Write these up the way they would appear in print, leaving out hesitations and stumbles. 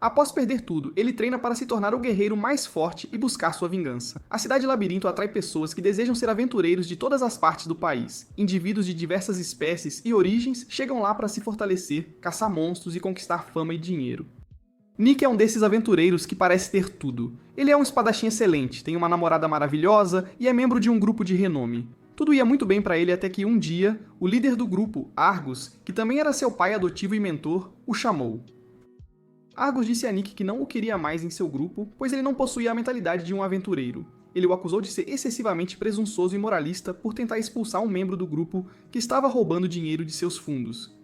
Após perder tudo, ele treina para se tornar o guerreiro mais forte e buscar sua vingança. A cidade labirinto atrai pessoas que desejam ser aventureiros de todas as partes do país. Indivíduos de diversas espécies e origens chegam lá para se fortalecer, caçar monstros e conquistar fama e dinheiro. Nick é um desses aventureiros que parece ter tudo. Ele é um espadachim excelente, tem uma namorada maravilhosa e é membro de um grupo de renome. Tudo ia muito bem para ele até que um dia, o líder do grupo, Argus, que também era seu pai adotivo e mentor, o chamou. Argus disse a Nick que não o queria mais em seu grupo, pois ele não possuía a mentalidade de um aventureiro. Ele o acusou de ser excessivamente presunçoso e moralista por tentar expulsar um membro do grupo que estava roubando dinheiro de seus fundos.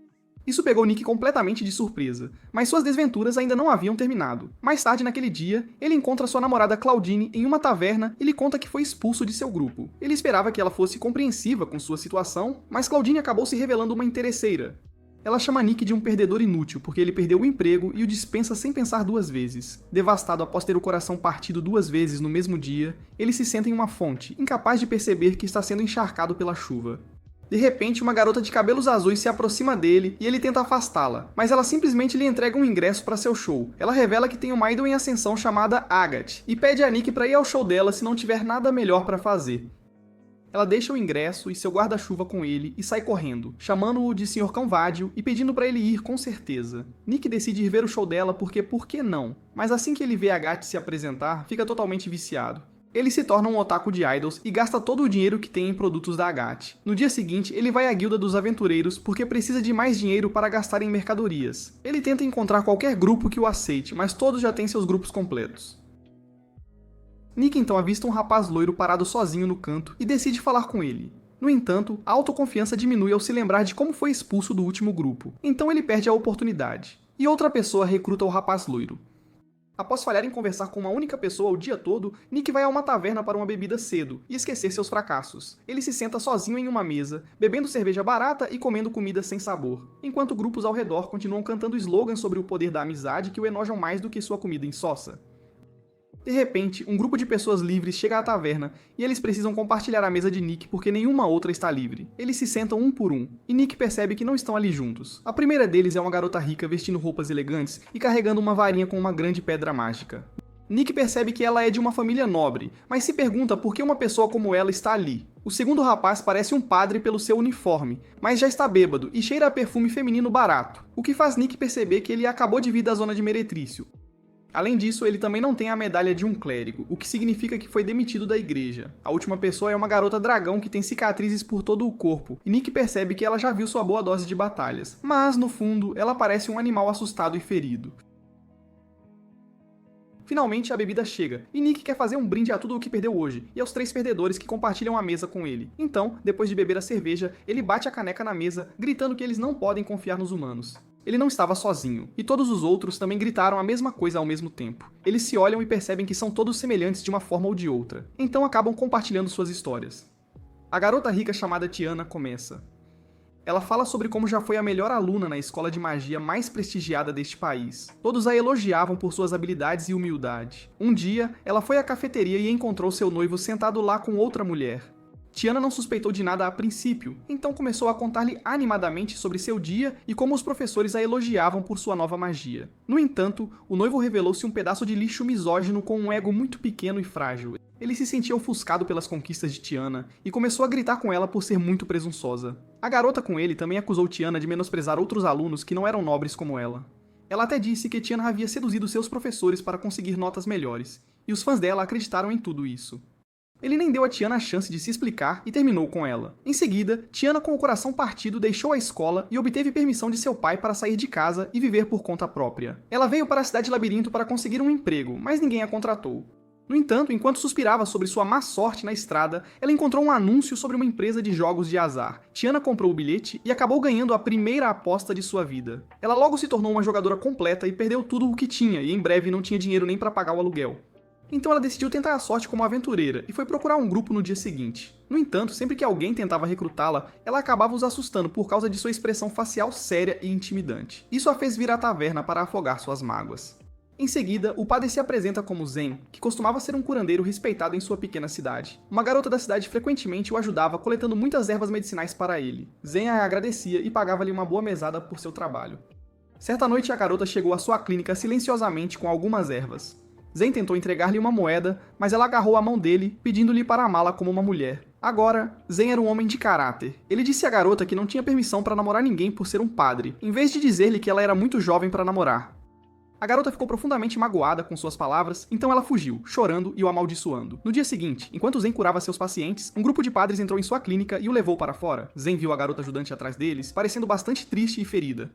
Isso pegou Nick completamente de surpresa, mas suas desventuras ainda não haviam terminado. Mais tarde naquele dia, ele encontra sua namorada Claudine em uma taverna e lhe conta que foi expulso de seu grupo. Ele esperava que ela fosse compreensiva com sua situação, mas Claudine acabou se revelando uma interesseira. Ela chama Nick de um perdedor inútil porque ele perdeu o emprego e o dispensa sem pensar duas vezes. Devastado após ter o coração partido 2 vezes no mesmo dia, ele se senta em uma fonte, incapaz de perceber que está sendo encharcado pela chuva. De repente, uma garota de cabelos azuis se aproxima dele e ele tenta afastá-la, mas ela simplesmente lhe entrega um ingresso para seu show. Ela revela que tem uma idol em ascensão chamada Agathe e pede a Nick para ir ao show dela se não tiver nada melhor para fazer. Ela deixa o ingresso e seu guarda-chuva com ele e sai correndo, chamando-o de Sr. Cão Vádio e pedindo para ele ir com certeza. Nick decide ir ver o show dela porque por que não? Mas assim que ele vê a Agathe se apresentar, fica totalmente viciado. Ele se torna um otaku de idols e gasta todo o dinheiro que tem em produtos da Agathe. No dia seguinte, ele vai à guilda dos aventureiros porque precisa de mais dinheiro para gastar em mercadorias. Ele tenta encontrar qualquer grupo que o aceite, mas todos já têm seus grupos completos. Nick então avista um rapaz loiro parado sozinho no canto e decide falar com ele. No entanto, a autoconfiança diminui ao se lembrar de como foi expulso do último grupo, então ele perde a oportunidade. E outra pessoa recruta o rapaz loiro. Após falhar em conversar com uma única pessoa o dia todo, Nick vai a uma taverna para uma bebida cedo e esquecer seus fracassos. Ele se senta sozinho em uma mesa, bebendo cerveja barata e comendo comida sem sabor, enquanto grupos ao redor continuam cantando slogans sobre o poder da amizade que o enojam mais do que sua comida insossa. De repente, um grupo de pessoas livres chega à taverna e eles precisam compartilhar a mesa de Nick porque nenhuma outra está livre. Eles se sentam um por um, e Nick percebe que não estão ali juntos. A primeira deles é uma garota rica vestindo roupas elegantes e carregando uma varinha com uma grande pedra mágica. Nick percebe que ela é de uma família nobre, mas se pergunta por que uma pessoa como ela está ali. O segundo rapaz parece um padre pelo seu uniforme, mas já está bêbado e cheira a perfume feminino barato, o que faz Nick perceber que ele acabou de vir da zona de meretrício. Além disso, ele também não tem a medalha de um clérigo, o que significa que foi demitido da igreja. A última pessoa é uma garota dragão que tem cicatrizes por todo o corpo, e Nick percebe que ela já viu sua boa dose de batalhas, mas, no fundo, ela parece um animal assustado e ferido. Finalmente, a bebida chega, e Nick quer fazer um brinde a tudo o que perdeu hoje, e aos 3 perdedores que compartilham a mesa com ele. Então, depois de beber a cerveja, ele bate a caneca na mesa, gritando que eles não podem confiar nos humanos. Ele não estava sozinho, e todos os outros também gritaram a mesma coisa ao mesmo tempo. Eles se olham e percebem que são todos semelhantes de uma forma ou de outra, então acabam compartilhando suas histórias. A garota rica chamada Tiana começa. Ela fala sobre como já foi a melhor aluna na escola de magia mais prestigiada deste país. Todos a elogiavam por suas habilidades e humildade. Um dia, ela foi à cafeteria e encontrou seu noivo sentado lá com outra mulher. Tiana não suspeitou de nada a princípio, então começou a contar-lhe animadamente sobre seu dia e como os professores a elogiavam por sua nova magia. No entanto, o noivo revelou-se um pedaço de lixo misógino com um ego muito pequeno e frágil. Ele se sentia ofuscado pelas conquistas de Tiana e começou a gritar com ela por ser muito presunçosa. A garota com ele também acusou Tiana de menosprezar outros alunos que não eram nobres como ela. Ela até disse que Tiana havia seduzido seus professores para conseguir notas melhores, e os fãs dela acreditaram em tudo isso. Ele nem deu a Tiana a chance de se explicar e terminou com ela. Em seguida, Tiana, com o coração partido, deixou a escola e obteve permissão de seu pai para sair de casa e viver por conta própria. Ela veio para a cidade labirinto para conseguir um emprego, mas ninguém a contratou. No entanto, enquanto suspirava sobre sua má sorte na estrada, ela encontrou um anúncio sobre uma empresa de jogos de azar. Tiana comprou o bilhete e acabou ganhando a primeira aposta de sua vida. Ela logo se tornou uma jogadora completa e perdeu tudo o que tinha, e em breve não tinha dinheiro nem para pagar o aluguel. Então ela decidiu tentar a sorte como aventureira e foi procurar um grupo no dia seguinte. No entanto, sempre que alguém tentava recrutá-la, ela acabava os assustando por causa de sua expressão facial séria e intimidante. Isso a fez vir à taverna para afogar suas mágoas. Em seguida, o padre se apresenta como Zen, que costumava ser um curandeiro respeitado em sua pequena cidade. Uma garota da cidade frequentemente o ajudava coletando muitas ervas medicinais para ele. Zen a agradecia e pagava-lhe uma boa mesada por seu trabalho. Certa noite, a garota chegou à sua clínica silenciosamente com algumas ervas. Zen tentou entregar-lhe uma moeda, mas ela agarrou a mão dele, pedindo-lhe para amá-la como uma mulher. Agora, Zen era um homem de caráter. Ele disse à garota que não tinha permissão para namorar ninguém por ser um padre, em vez de dizer-lhe que ela era muito jovem para namorar. A garota ficou profundamente magoada com suas palavras, então ela fugiu, chorando e o amaldiçoando. No dia seguinte, enquanto Zen curava seus pacientes, um grupo de padres entrou em sua clínica e o levou para fora. Zen viu a garota ajudante atrás deles, parecendo bastante triste e ferida.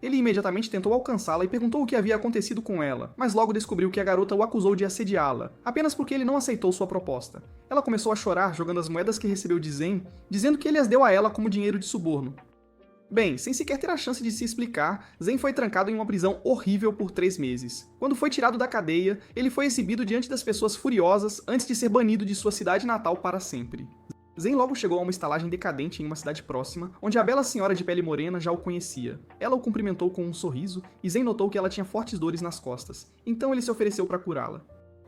Ele imediatamente tentou alcançá-la e perguntou o que havia acontecido com ela, mas logo descobriu que a garota o acusou de assediá-la, apenas porque ele não aceitou sua proposta. Ela começou a chorar jogando as moedas que recebeu de Zen, dizendo que ele as deu a ela como dinheiro de suborno. Bem, sem sequer ter a chance de se explicar, Zen foi trancado em uma prisão horrível por 3 meses. Quando foi tirado da cadeia, ele foi exibido diante das pessoas furiosas antes de ser banido de sua cidade natal para sempre. Zen logo chegou a uma estalagem decadente em uma cidade próxima, onde a bela senhora de pele morena já o conhecia. Ela o cumprimentou com um sorriso, e Zen notou que ela tinha fortes dores nas costas, então ele se ofereceu para curá-la.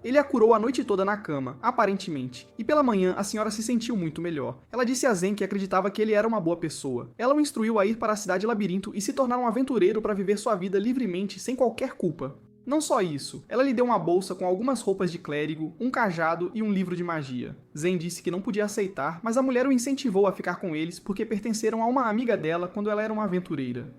Ele a curou a noite toda na cama, aparentemente, e pela manhã a senhora se sentiu muito melhor. Ela disse a Zen que acreditava que ele era uma boa pessoa. Ela o instruiu a ir para a cidade labirinto e se tornar um aventureiro para viver sua vida livremente, sem qualquer culpa. Não só isso, ela lhe deu uma bolsa com algumas roupas de clérigo, um cajado e um livro de magia. Zen disse que não podia aceitar, mas a mulher o incentivou a ficar com eles porque pertenceram a uma amiga dela quando ela era uma aventureira.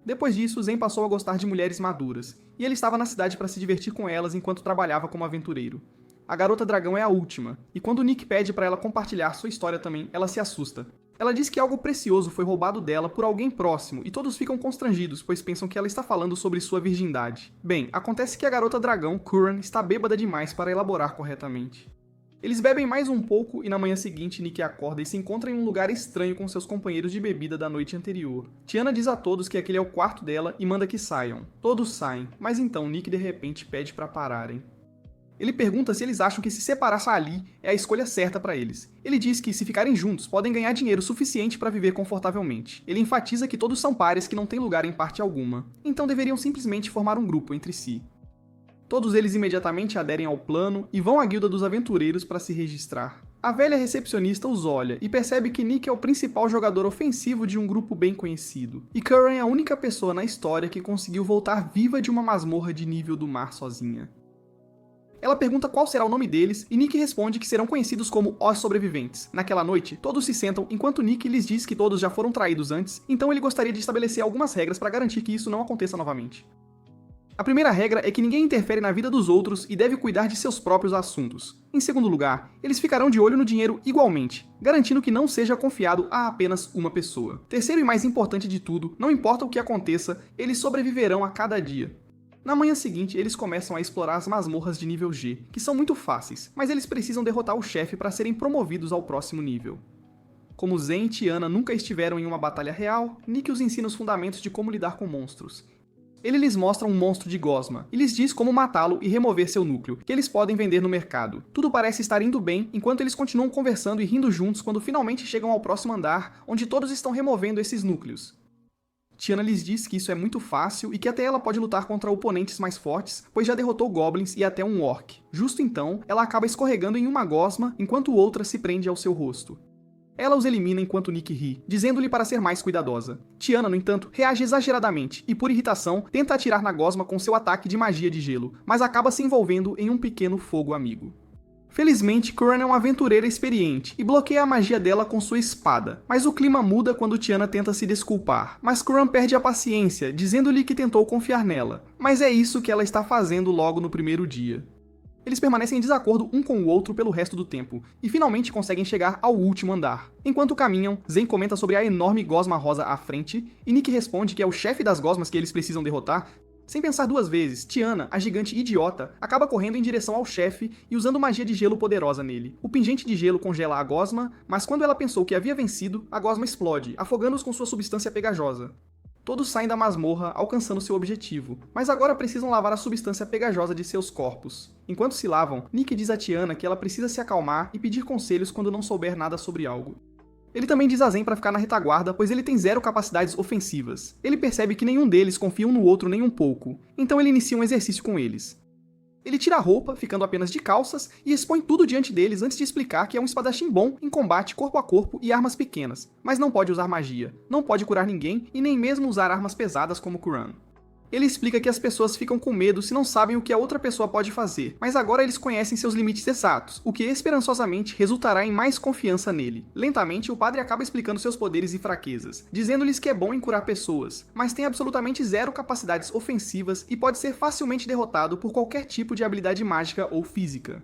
Depois disso, Zen passou a gostar de mulheres maduras, e ele estava na cidade para se divertir com elas enquanto trabalhava como aventureiro. A garota dragão é a última, e quando Nick pede para ela compartilhar sua história também, ela se assusta. Ela diz que algo precioso foi roubado dela por alguém próximo, e todos ficam constrangidos, pois pensam que ela está falando sobre sua virgindade. Bem, acontece que a garota dragão, Curran, está bêbada demais para elaborar corretamente. Eles bebem mais um pouco e na manhã seguinte Nick acorda e se encontra em um lugar estranho com seus companheiros de bebida da noite anterior. Tiana diz a todos que aquele é o quarto dela e manda que saiam. Todos saem, mas então Nick de repente pede para pararem. Ele pergunta se eles acham que se separar Sally é a escolha certa para eles. Ele diz que se ficarem juntos podem ganhar dinheiro suficiente para viver confortavelmente. Ele enfatiza que todos são pares que não têm lugar em parte alguma, então deveriam simplesmente formar um grupo entre si. Todos eles imediatamente aderem ao plano e vão à guilda dos aventureiros para se registrar. A velha recepcionista os olha e percebe que Nick é o principal jogador ofensivo de um grupo bem conhecido, e Curran é a única pessoa na história que conseguiu voltar viva de uma masmorra de nível do mar sozinha. Ela pergunta qual será o nome deles e Nick responde que serão conhecidos como Os Sobreviventes. Naquela noite, todos se sentam enquanto Nick lhes diz que todos já foram traídos antes, então ele gostaria de estabelecer algumas regras para garantir que isso não aconteça novamente. A primeira regra é que ninguém interfere na vida dos outros e deve cuidar de seus próprios assuntos. Em segundo lugar, eles ficarão de olho no dinheiro igualmente, garantindo que não seja confiado a apenas uma pessoa. Terceiro e mais importante de tudo, não importa o que aconteça, eles sobreviverão a cada dia. Na manhã seguinte, eles começam a explorar as masmorras de nível G, que são muito fáceis, mas eles precisam derrotar o chefe para serem promovidos ao próximo nível. Como Zen e Tiana nunca estiveram em uma batalha real, Nick os ensina os fundamentos de como lidar com monstros. Ele lhes mostra um monstro de gosma, e lhes diz como matá-lo e remover seu núcleo, que eles podem vender no mercado. Tudo parece estar indo bem, enquanto eles continuam conversando e rindo juntos quando finalmente chegam ao próximo andar, onde todos estão removendo esses núcleos. Tiana lhes diz que isso é muito fácil e que até ela pode lutar contra oponentes mais fortes, pois já derrotou goblins e até um orc. Justo então, ela acaba escorregando em uma gosma, enquanto outra se prende ao seu rosto. Ela os elimina enquanto Nick ri, dizendo-lhe para ser mais cuidadosa. Tiana, no entanto, reage exageradamente e, por irritação, tenta atirar na gosma com seu ataque de magia de gelo, mas acaba se envolvendo em um pequeno fogo amigo. Felizmente, Curran é uma aventureira experiente e bloqueia a magia dela com sua espada, mas o clima muda quando Tiana tenta se desculpar. Mas Curran perde a paciência, dizendo-lhe que tentou confiar nela, mas é isso que ela está fazendo logo no primeiro dia. Eles permanecem em desacordo um com o outro pelo resto do tempo, e finalmente conseguem chegar ao último andar. Enquanto caminham, Zen comenta sobre a enorme gosma rosa à frente, e Nick responde que é o chefe das gosmas que eles precisam derrotar. Sem pensar duas vezes, Tiana, a gigante idiota, acaba correndo em direção ao chefe e usando magia de gelo poderosa nele. O pingente de gelo congela a gosma, mas quando ela pensou que havia vencido, a gosma explode, afogando-os com sua substância pegajosa. Todos saem da masmorra, alcançando seu objetivo, mas agora precisam lavar a substância pegajosa de seus corpos. Enquanto se lavam, Nick diz a Tiana que ela precisa se acalmar e pedir conselhos quando não souber nada sobre algo. Ele também diz a Zen para ficar na retaguarda, pois ele tem 0 capacidades ofensivas. Ele percebe que nenhum deles confia um no outro nem um pouco, então ele inicia um exercício com eles. Ele tira a roupa, ficando apenas de calças, e expõe tudo diante deles antes de explicar que é um espadachim bom em combate corpo a corpo e armas pequenas, mas não pode usar magia, não pode curar ninguém e nem mesmo usar armas pesadas como Curran. Ele explica que as pessoas ficam com medo se não sabem o que a outra pessoa pode fazer, mas agora eles conhecem seus limites exatos, o que esperançosamente resultará em mais confiança nele. Lentamente, o padre acaba explicando seus poderes e fraquezas, dizendo-lhes que é bom em curar pessoas, mas tem absolutamente zero capacidades ofensivas e pode ser facilmente derrotado por qualquer tipo de habilidade mágica ou física.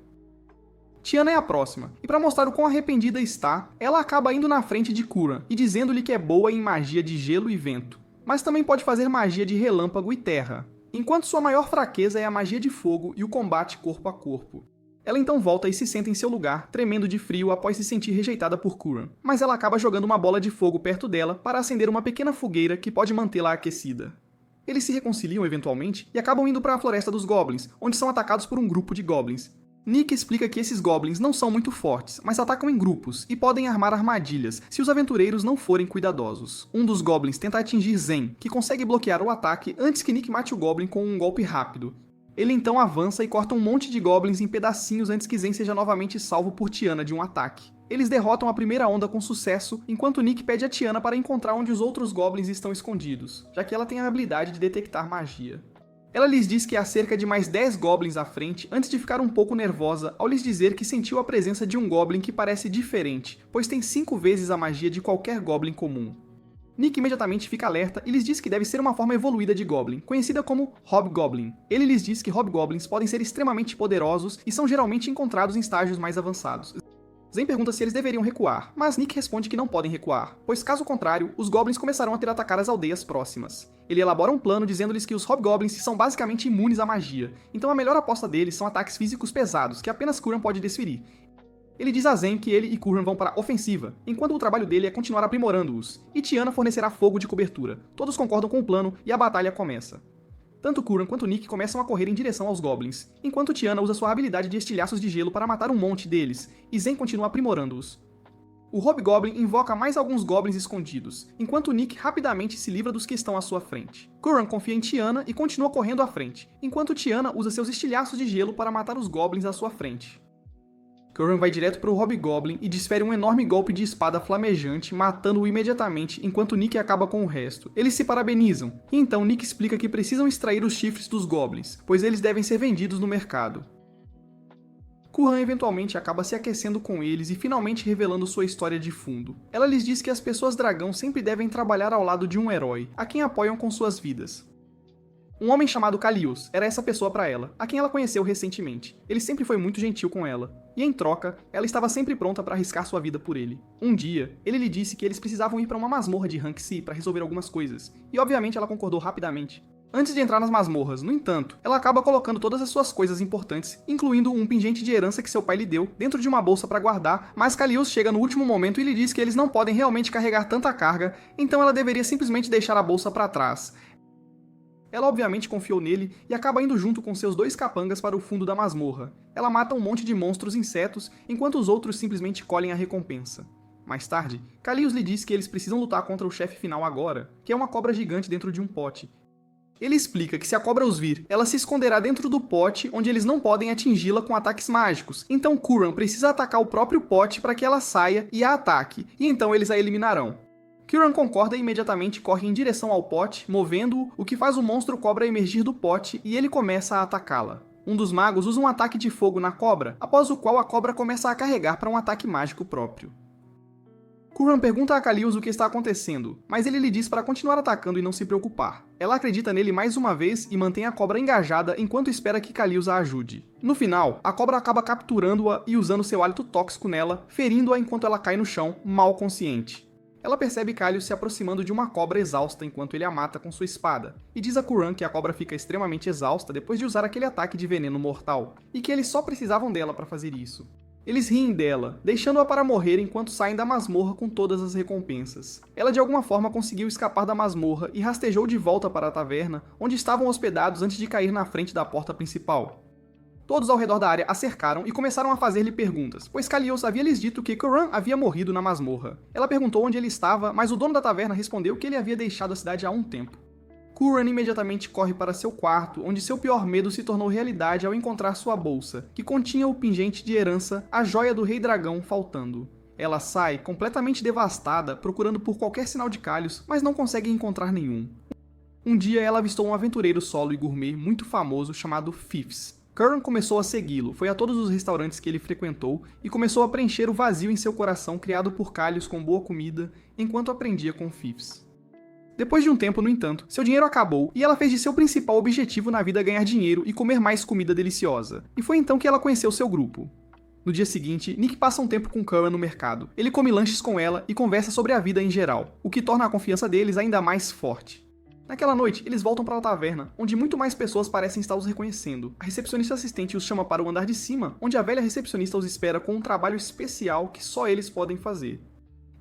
Tiana é a próxima, e para mostrar o quão arrependida está, ela acaba indo na frente de Curran e dizendo-lhe que é boa em magia de gelo e vento, mas também pode fazer magia de relâmpago e terra, enquanto sua maior fraqueza é a magia de fogo e o combate corpo a corpo. Ela então volta e se senta em seu lugar, tremendo de frio após se sentir rejeitada por Curran, mas ela acaba jogando uma bola de fogo perto dela para acender uma pequena fogueira que pode mantê-la aquecida. Eles se reconciliam eventualmente e acabam indo para a Floresta dos Goblins, onde são atacados por um grupo de goblins. Nick explica que esses goblins não são muito fortes, mas atacam em grupos e podem armar armadilhas se os aventureiros não forem cuidadosos. Um dos goblins tenta atingir Zen, que consegue bloquear o ataque antes que Nick mate o goblin com um golpe rápido. Ele então avança e corta um monte de goblins em pedacinhos antes que Zen seja novamente salvo por Tiana de um ataque. Eles derrotam a primeira onda com sucesso, enquanto Nick pede a Tiana para encontrar onde os outros goblins estão escondidos, já que ela tem a habilidade de detectar magia. Ela lhes diz que há cerca de mais 10 goblins à frente antes de ficar um pouco nervosa ao lhes dizer que sentiu a presença de um goblin que parece diferente, pois tem 5 vezes a magia de qualquer goblin comum. Nick imediatamente fica alerta e lhes diz que deve ser uma forma evoluída de goblin, conhecida como Hobgoblin. Ele lhes diz que Hobgoblins podem ser extremamente poderosos e são geralmente encontrados em estágios mais avançados. Zen pergunta se eles deveriam recuar, mas Nick responde que não podem recuar, pois caso contrário, os goblins começarão a ter atacar as aldeias próximas. Ele elabora um plano dizendo-lhes que os Hobgoblins são basicamente imunes à magia, então a melhor aposta deles são ataques físicos pesados, que apenas Curran pode desferir. Ele diz a Zen que ele e Curran vão para a ofensiva, enquanto o trabalho dele é continuar aprimorando-os, e Tiana fornecerá fogo de cobertura. Todos concordam com o plano e a batalha começa. Tanto Curran quanto Nick começam a correr em direção aos goblins, enquanto Tiana usa sua habilidade de estilhaços de gelo para matar um monte deles, e Zen continua aprimorando-os. O Hobgoblin invoca mais alguns goblins escondidos, enquanto Nick rapidamente se livra dos que estão à sua frente. Curran confia em Tiana e continua correndo à frente, enquanto Tiana usa seus estilhaços de gelo para matar os goblins à sua frente. Curran vai direto para o Hobgoblin e desfere um enorme golpe de espada flamejante, matando-o imediatamente, enquanto Nick acaba com o resto. Eles se parabenizam, e então Nick explica que precisam extrair os chifres dos goblins, pois eles devem ser vendidos no mercado. Curran eventualmente acaba se aquecendo com eles e finalmente revelando sua história de fundo. Ela lhes diz que as pessoas dragão sempre devem trabalhar ao lado de um herói, a quem apoiam com suas vidas. Um homem chamado Kalios era essa pessoa para ela, a quem ela conheceu recentemente. Ele sempre foi muito gentil com ela, e em troca, ela estava sempre pronta para arriscar sua vida por ele. Um dia, ele lhe disse que eles precisavam ir para uma masmorra de Rank C para resolver algumas coisas, e obviamente ela concordou rapidamente. Antes de entrar nas masmorras, no entanto, ela acaba colocando todas as suas coisas importantes, incluindo um pingente de herança que seu pai lhe deu, dentro de uma bolsa para guardar, mas Kalios chega no último momento e lhe diz que eles não podem realmente carregar tanta carga, então ela deveria simplesmente deixar a bolsa para trás. Ela obviamente confiou nele e acaba indo junto com seus 2 capangas para o fundo da masmorra. Ela mata um monte de monstros insetos, enquanto os outros simplesmente colhem a recompensa. Mais tarde, Kalios lhe diz que eles precisam lutar contra o chefe final agora, que é uma cobra gigante dentro de um pote. Ele explica que se a cobra os vir, ela se esconderá dentro do pote, onde eles não podem atingi-la com ataques mágicos. Então Curran precisa atacar o próprio pote para que ela saia e a ataque, e então eles a eliminarão. Curran concorda e imediatamente corre em direção ao pote, movendo-o, o que faz o monstro cobra emergir do pote e ele começa a atacá-la. Um dos magos usa um ataque de fogo na cobra, após o qual a cobra começa a carregar para um ataque mágico próprio. Curran pergunta a Kalios o que está acontecendo, mas ele lhe diz para continuar atacando e não se preocupar. Ela acredita nele mais uma vez e mantém a cobra engajada enquanto espera que Kalios a ajude. No final, a cobra acaba capturando-a e usando seu hálito tóxico nela, ferindo-a enquanto ela cai no chão, mal consciente. Ela percebe Kalios se aproximando de uma cobra exausta enquanto ele a mata com sua espada, e diz a Curran que a cobra fica extremamente exausta depois de usar aquele ataque de veneno mortal, e que eles só precisavam dela para fazer isso. Eles riem dela, deixando-a para morrer enquanto saem da masmorra com todas as recompensas. Ela de alguma forma conseguiu escapar da masmorra e rastejou de volta para a taverna, onde estavam hospedados antes de cair na frente da porta principal. Todos ao redor da área a cercaram e começaram a fazer-lhe perguntas, pois Kalios havia lhes dito que Curran havia morrido na masmorra. Ela perguntou onde ele estava, mas o dono da taverna respondeu que ele havia deixado a cidade há um tempo. Curran imediatamente corre para seu quarto, onde seu pior medo se tornou realidade ao encontrar sua bolsa, que continha o pingente de herança, a joia do Rei Dragão, faltando. Ela sai, completamente devastada, procurando por qualquer sinal de Kalios, mas não consegue encontrar nenhum. Um dia ela avistou um aventureiro solo e gourmet muito famoso chamado Fifths. Curran começou a segui-lo, foi a todos os restaurantes que ele frequentou e começou a preencher o vazio em seu coração criado por calhos com boa comida, enquanto aprendia com Fifths. Depois de um tempo, no entanto, seu dinheiro acabou e ela fez de seu principal objetivo na vida ganhar dinheiro e comer mais comida deliciosa. E foi então que ela conheceu seu grupo. No dia seguinte, Nick passa um tempo com Curran no mercado. Ele come lanches com ela e conversa sobre a vida em geral, o que torna a confiança deles ainda mais forte. Naquela noite, eles voltam para a taverna, onde muito mais pessoas parecem estar os reconhecendo. A recepcionista assistente os chama para o andar de cima, onde a velha recepcionista os espera com um trabalho especial que só eles podem fazer.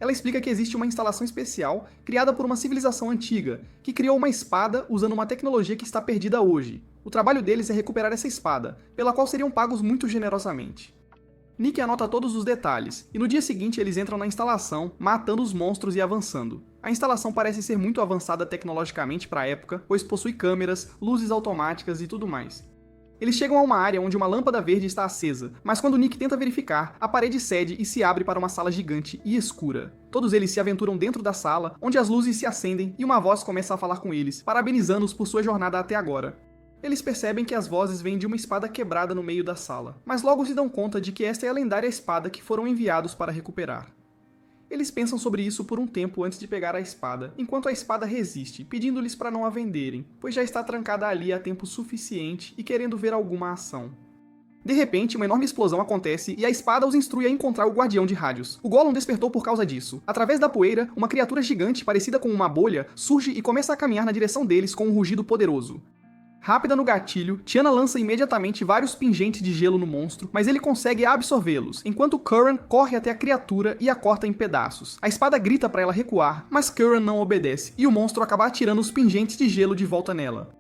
Ela explica que existe uma instalação especial criada por uma civilização antiga, que criou uma espada usando uma tecnologia que está perdida hoje. O trabalho deles é recuperar essa espada, pela qual seriam pagos muito generosamente. Nick anota todos os detalhes, e no dia seguinte eles entram na instalação, matando os monstros e avançando. A instalação parece ser muito avançada tecnologicamente para a época, pois possui câmeras, luzes automáticas e tudo mais. Eles chegam a uma área onde uma lâmpada verde está acesa, mas quando Nick tenta verificar, a parede cede e se abre para uma sala gigante e escura. Todos eles se aventuram dentro da sala, onde as luzes se acendem e uma voz começa a falar com eles, parabenizando-os por sua jornada até agora. Eles percebem que as vozes vêm de uma espada quebrada no meio da sala, mas logo se dão conta de que esta é a lendária espada que foram enviados para recuperar. Eles pensam sobre isso por um tempo antes de pegar a espada, enquanto a espada resiste, pedindo-lhes para não a venderem, pois já está trancada ali há tempo suficiente e querendo ver alguma ação. De repente, uma enorme explosão acontece e a espada os instrui a encontrar o guardião de rádios. O Gollum despertou por causa disso. Através da poeira, uma criatura gigante parecida com uma bolha surge e começa a caminhar na direção deles com um rugido poderoso. Rápida no gatilho, Tiana lança imediatamente vários pingentes de gelo no monstro, mas ele consegue absorvê-los, enquanto Curran corre até a criatura e a corta em pedaços. A espada grita para ela recuar, mas Curran não obedece, e o monstro acaba atirando os pingentes de gelo de volta nela.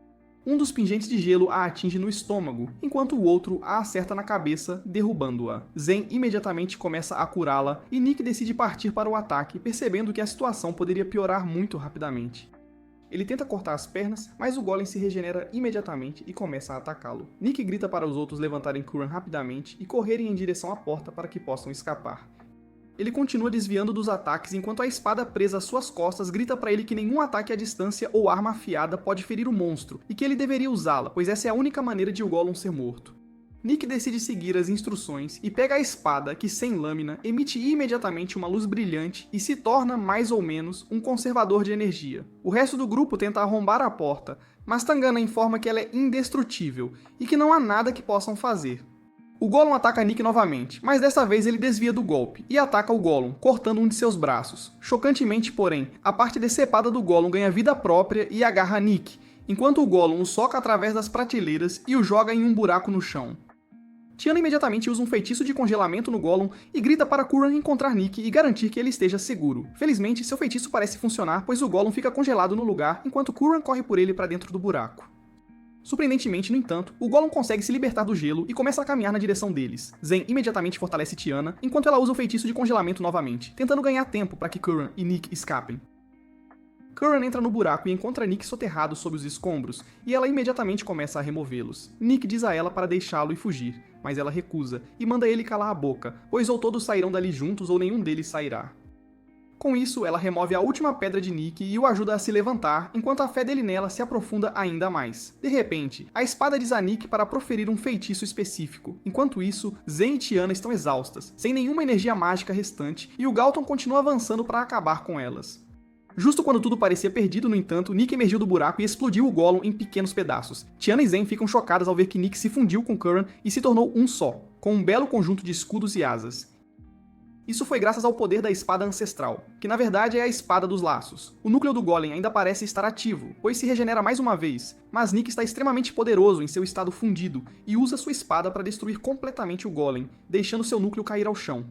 Um dos pingentes de gelo a atinge no estômago, enquanto o outro a acerta na cabeça, derrubando-a. Zen imediatamente começa a curá-la, e Nick decide partir para o ataque, percebendo que a situação poderia piorar muito rapidamente. Ele tenta cortar as pernas, mas o Golem se regenera imediatamente e começa a atacá-lo. Nick grita para os outros levantarem Curran rapidamente e correrem em direção à porta para que possam escapar. Ele continua desviando dos ataques enquanto a espada presa às suas costas grita para ele que nenhum ataque à distância ou arma afiada pode ferir o monstro e que ele deveria usá-la, pois essa é a única maneira de o Gollum ser morto. Nick decide seguir as instruções e pega a espada que, sem lâmina, emite imediatamente uma luz brilhante e se torna, mais ou menos, um conservador de energia. O resto do grupo tenta arrombar a porta, mas Tangana informa que ela é indestrutível e que não há nada que possam fazer. O Gollum ataca Nick novamente, mas dessa vez ele desvia do golpe e ataca o Gollum, cortando um de seus braços. Chocantemente, porém, a parte decepada do Gollum ganha vida própria e agarra Nick, enquanto o Gollum o soca através das prateleiras e o joga em um buraco no chão. Tiana imediatamente usa um feitiço de congelamento no Gollum e grita para Curran encontrar Nick e garantir que ele esteja seguro. Felizmente, seu feitiço parece funcionar, pois o Gollum fica congelado no lugar enquanto Curran corre por ele para dentro do buraco. Surpreendentemente, no entanto, o Gollum consegue se libertar do gelo e começa a caminhar na direção deles. Zen imediatamente fortalece Tiana, enquanto ela usa o feitiço de congelamento novamente, tentando ganhar tempo para que Curran e Nick escapem. Curran entra no buraco e encontra Nick soterrado sob os escombros, e ela imediatamente começa a removê-los. Nick diz a ela para deixá-lo e fugir, mas ela recusa, e manda ele calar a boca, pois ou todos sairão dali juntos ou nenhum deles sairá. Com isso, ela remove a última pedra de Nick e o ajuda a se levantar, enquanto a fé dele nela se aprofunda ainda mais. De repente, a espada diz a Nick para proferir um feitiço específico. Enquanto isso, Zen e Tiana estão exaustas, sem nenhuma energia mágica restante, e o Galton continua avançando para acabar com elas. Justo quando tudo parecia perdido, no entanto, Nick emergiu do buraco e explodiu o Gollum em pequenos pedaços. Tiana e Zen ficam chocadas ao ver que Nick se fundiu com Curran e se tornou um só, com um belo conjunto de escudos e asas. Isso foi graças ao poder da espada ancestral, que na verdade é a espada dos laços. O núcleo do Golem ainda parece estar ativo, pois se regenera mais uma vez, mas Nick está extremamente poderoso em seu estado fundido e usa sua espada para destruir completamente o Golem, deixando seu núcleo cair ao chão.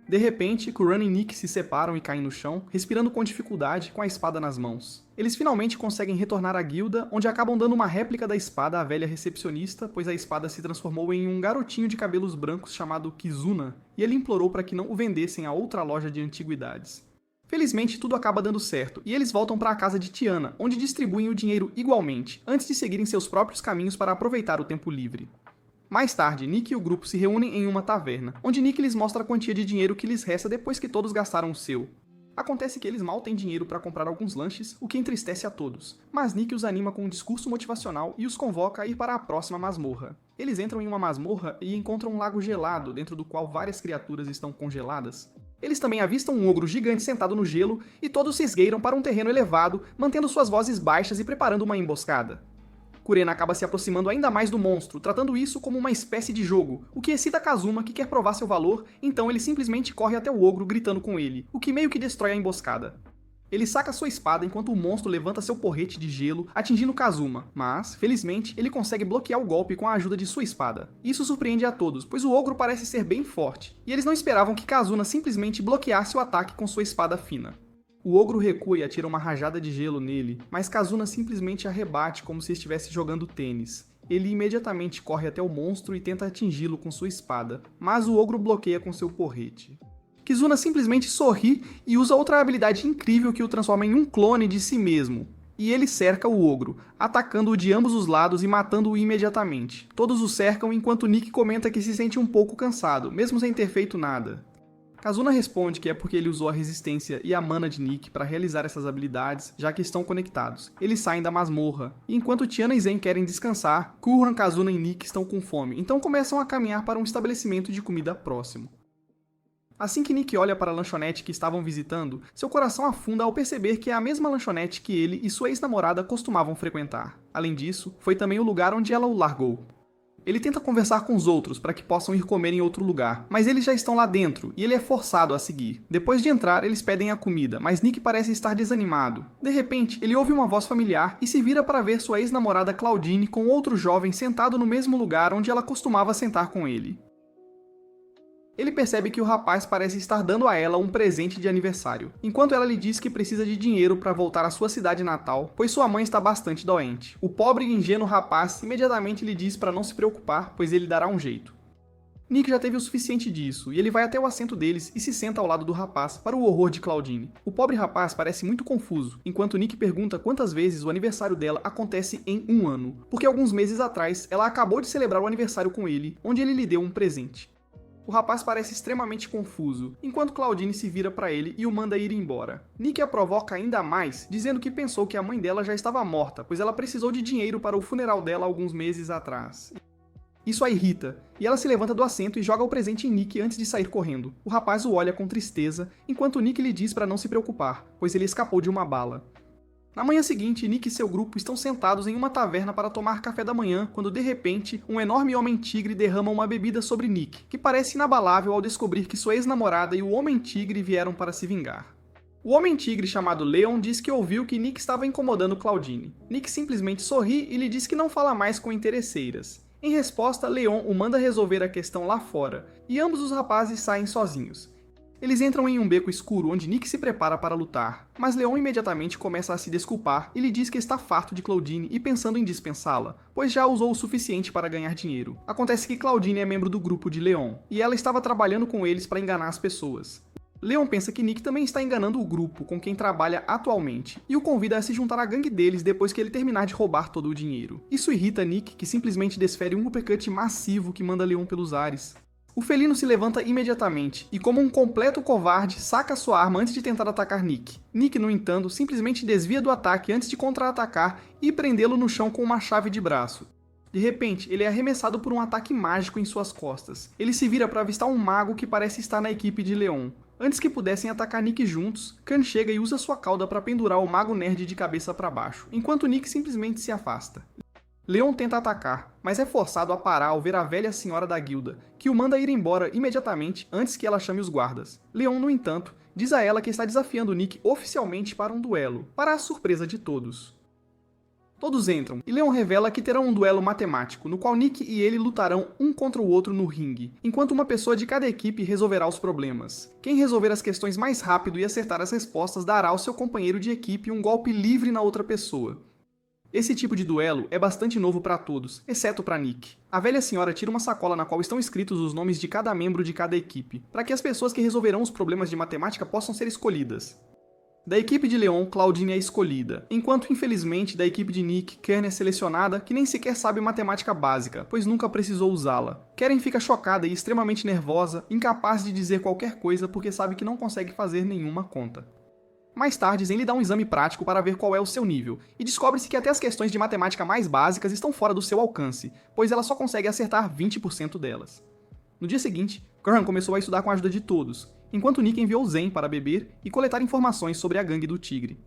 De repente, Curran e Nick se separam e caem no chão, respirando com dificuldade com a espada nas mãos. Eles finalmente conseguem retornar à guilda, onde acabam dando uma réplica da espada à velha recepcionista, pois a espada se transformou em um garotinho de cabelos brancos chamado Kizuna, e ele implorou para que não o vendessem a outra loja de antiguidades. Felizmente, tudo acaba dando certo, e eles voltam para a casa de Tiana, onde distribuem o dinheiro igualmente, antes de seguirem seus próprios caminhos para aproveitar o tempo livre. Mais tarde, Nick e o grupo se reúnem em uma taverna, onde Nick lhes mostra a quantia de dinheiro que lhes resta depois que todos gastaram o seu. Acontece que eles mal têm dinheiro para comprar alguns lanches, o que entristece a todos, mas Nick os anima com um discurso motivacional e os convoca a ir para a próxima masmorra. Eles entram em uma masmorra e encontram um lago gelado, dentro do qual várias criaturas estão congeladas. Eles também avistam um ogro gigante sentado no gelo e todos se esgueiram para um terreno elevado, mantendo suas vozes baixas e preparando uma emboscada. Kurena acaba se aproximando ainda mais do monstro, tratando isso como uma espécie de jogo, o que excita Kazuma, que quer provar seu valor, então ele simplesmente corre até o ogro gritando com ele, o que meio que destrói a emboscada. Ele saca sua espada enquanto o monstro levanta seu porrete de gelo, atingindo Kazuma, mas, felizmente, ele consegue bloquear o golpe com a ajuda de sua espada. Isso surpreende a todos, pois o ogro parece ser bem forte, e eles não esperavam que Kazuma simplesmente bloqueasse o ataque com sua espada fina. O ogro recua e atira uma rajada de gelo nele, mas Kazuna simplesmente arrebate como se estivesse jogando tênis. Ele imediatamente corre até o monstro e tenta atingi-lo com sua espada, mas o ogro bloqueia com seu porrete. Kizuna simplesmente sorri e usa outra habilidade incrível que o transforma em um clone de si mesmo. E ele cerca o ogro, atacando-o de ambos os lados e matando-o imediatamente. Todos o cercam enquanto Nick comenta que se sente um pouco cansado, mesmo sem ter feito nada. Kazuna responde que é porque ele usou a resistência e a mana de Nick para realizar essas habilidades, já que estão conectados. Eles saem da masmorra, e enquanto Tiana e Zen querem descansar, Kuran, Kazuna e Nick estão com fome, então começam a caminhar para um estabelecimento de comida próximo. Assim que Nick olha para a lanchonete que estavam visitando, seu coração afunda ao perceber que é a mesma lanchonete que ele e sua ex-namorada costumavam frequentar. Além disso, foi também o lugar onde ela o largou. Ele tenta conversar com os outros para que possam ir comer em outro lugar, mas eles já estão lá dentro e ele é forçado a seguir. Depois de entrar, eles pedem a comida, mas Nick parece estar desanimado. De repente, ele ouve uma voz familiar e se vira para ver sua ex-namorada Claudine com outro jovem sentado no mesmo lugar onde ela costumava sentar com ele. Ele percebe que o rapaz parece estar dando a ela um presente de aniversário, enquanto ela lhe diz que precisa de dinheiro para voltar à sua cidade natal, pois sua mãe está bastante doente. O pobre e ingênuo rapaz imediatamente lhe diz para não se preocupar, pois ele dará um jeito. Nick já teve o suficiente disso, e ele vai até o assento deles e se senta ao lado do rapaz, para o horror de Claudine. O pobre rapaz parece muito confuso, enquanto Nick pergunta quantas vezes o aniversário dela acontece em um ano, porque alguns meses atrás ela acabou de celebrar o aniversário com ele, onde ele lhe deu um presente. O rapaz parece extremamente confuso, enquanto Claudine se vira para ele e o manda ir embora. Nick a provoca ainda mais, dizendo que pensou que a mãe dela já estava morta, pois ela precisou de dinheiro para o funeral dela alguns meses atrás. Isso a irrita, e ela se levanta do assento e joga o presente em Nick antes de sair correndo. O rapaz o olha com tristeza, enquanto Nick lhe diz para não se preocupar, pois ele escapou de uma bala. Na manhã seguinte, Nick e seu grupo estão sentados em uma taverna para tomar café da manhã, quando de repente, um enorme homem-tigre derrama uma bebida sobre Nick, que parece inabalável ao descobrir que sua ex-namorada e o homem-tigre vieram para se vingar. O homem-tigre chamado Leon diz que ouviu que Nick estava incomodando Claudine. Nick simplesmente sorri e lhe diz que não fala mais com interesseiras. Em resposta, Leon o manda resolver a questão lá fora, e ambos os rapazes saem sozinhos. Eles entram em um beco escuro onde Nick se prepara para lutar, mas Leon imediatamente começa a se desculpar e lhe diz que está farto de Claudine e pensando em dispensá-la, pois já usou o suficiente para ganhar dinheiro. Acontece que Claudine é membro do grupo de Leon, e ela estava trabalhando com eles para enganar as pessoas. Leon pensa que Nick também está enganando o grupo com quem trabalha atualmente, e o convida a se juntar à gangue deles depois que ele terminar de roubar todo o dinheiro. Isso irrita Nick, que simplesmente desfere um uppercut massivo que manda Leon pelos ares. O felino se levanta imediatamente e, como um completo covarde, saca sua arma antes de tentar atacar Nick. Nick, no entanto, simplesmente desvia do ataque antes de contra-atacar e prendê-lo no chão com uma chave de braço. De repente, ele é arremessado por um ataque mágico em suas costas. Ele se vira para avistar um mago que parece estar na equipe de Leon. Antes que pudessem atacar Nick juntos, Khan chega e usa sua cauda para pendurar o mago nerd de cabeça para baixo, enquanto Nick simplesmente se afasta. Leon tenta atacar, mas é forçado a parar ao ver a velha senhora da guilda, que o manda ir embora imediatamente antes que ela chame os guardas. Leon, no entanto, diz a ela que está desafiando Nick oficialmente para um duelo, para a surpresa de todos. Todos entram, e Leon revela que terão um duelo matemático, no qual Nick e ele lutarão um contra o outro no ringue, enquanto uma pessoa de cada equipe resolverá os problemas. Quem resolver as questões mais rápido e acertar as respostas dará ao seu companheiro de equipe um golpe livre na outra pessoa. Esse tipo de duelo é bastante novo para todos, exceto para Nick. A velha senhora tira uma sacola na qual estão escritos os nomes de cada membro de cada equipe, para que as pessoas que resolverão os problemas de matemática possam ser escolhidas. Da equipe de Leon, Claudine é escolhida, enquanto infelizmente da equipe de Nick, Karen é selecionada, que nem sequer sabe matemática básica, pois nunca precisou usá-la. Karen fica chocada e extremamente nervosa, incapaz de dizer qualquer coisa porque sabe que não consegue fazer nenhuma conta. Mais tarde, Zen lhe dá um exame prático para ver qual é o seu nível, e descobre-se que até as questões de matemática mais básicas estão fora do seu alcance, pois ela só consegue acertar 20% delas. No dia seguinte, Curran começou a estudar com a ajuda de todos, enquanto Nick enviou Zen para beber e coletar informações sobre a gangue do Tigre.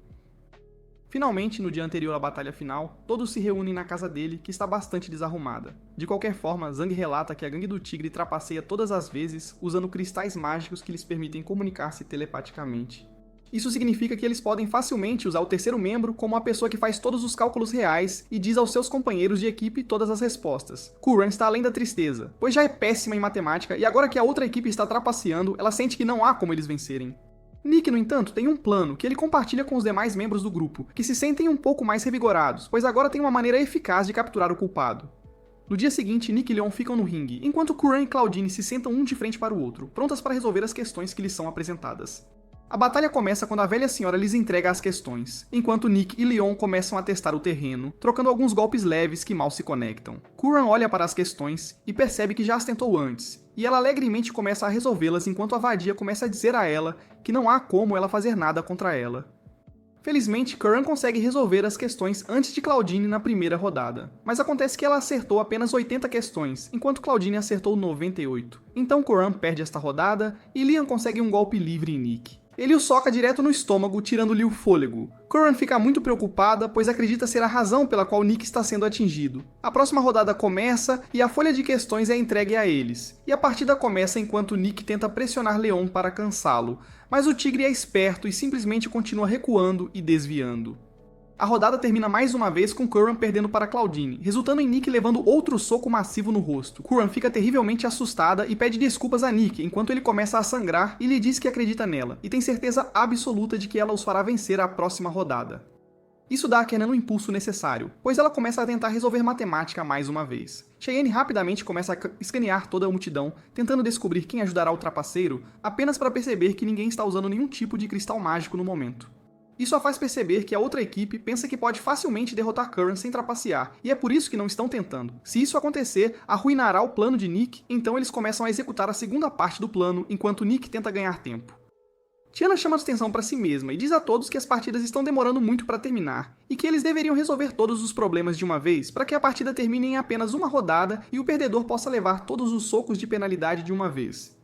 Finalmente, no dia anterior à batalha final, todos se reúnem na casa dele, que está bastante desarrumada. De qualquer forma, Zhang relata que a gangue do Tigre trapaceia todas as vezes usando cristais mágicos que lhes permitem comunicar-se telepaticamente. Isso significa que eles podem facilmente usar o terceiro membro como a pessoa que faz todos os cálculos reais e diz aos seus companheiros de equipe todas as respostas. Curran está além da tristeza, pois já é péssima em matemática e agora que a outra equipe está trapaceando, ela sente que não há como eles vencerem. Nick, no entanto, tem um plano que ele compartilha com os demais membros do grupo, que se sentem um pouco mais revigorados, pois agora tem uma maneira eficaz de capturar o culpado. No dia seguinte, Nick e Leon ficam no ringue, enquanto Curran e Claudine se sentam um de frente para o outro, prontas para resolver as questões que lhes são apresentadas. A batalha começa quando a velha senhora lhes entrega as questões, enquanto Nick e Leon começam a testar o terreno, trocando alguns golpes leves que mal se conectam. Curran olha para as questões e percebe que já as tentou antes, e ela alegremente começa a resolvê-las enquanto a vadia começa a dizer a ela que não há como ela fazer nada contra ela. Felizmente, Curran consegue resolver as questões antes de Claudine na primeira rodada, mas acontece que ela acertou apenas 80 questões, enquanto Claudine acertou 98. Então Curran perde esta rodada e Leon consegue um golpe livre em Nick. Ele o soca direto no estômago, tirando-lhe o fôlego. Curran fica muito preocupada, pois acredita ser a razão pela qual Nick está sendo atingido. A próxima rodada começa e a folha de questões é entregue a eles. E a partida começa enquanto Nick tenta pressionar Leon para cansá-lo, mas o tigre é esperto e simplesmente continua recuando e desviando. A rodada termina mais uma vez com Curran perdendo para Claudine, resultando em Nick levando outro soco massivo no rosto. Curran fica terrivelmente assustada e pede desculpas a Nick, enquanto ele começa a sangrar e lhe diz que acredita nela, e tem certeza absoluta de que ela os fará vencer a próxima rodada. Isso dá a Kenan o impulso necessário, pois ela começa a tentar resolver matemática mais uma vez. Cheyenne rapidamente começa a escanear toda a multidão, tentando descobrir quem ajudará o trapaceiro, apenas para perceber que ninguém está usando nenhum tipo de cristal mágico no momento. Isso a faz perceber que a outra equipe pensa que pode facilmente derrotar Curran sem trapacear, e é por isso que não estão tentando. Se isso acontecer, arruinará o plano de Nick, então eles começam a executar a segunda parte do plano, enquanto Nick tenta ganhar tempo. Tiana chama a atenção para si mesma e diz a todos que as partidas estão demorando muito para terminar, e que eles deveriam resolver todos os problemas de uma vez para que a partida termine em apenas uma rodada e o perdedor possa levar todos os socos de penalidade de uma vez.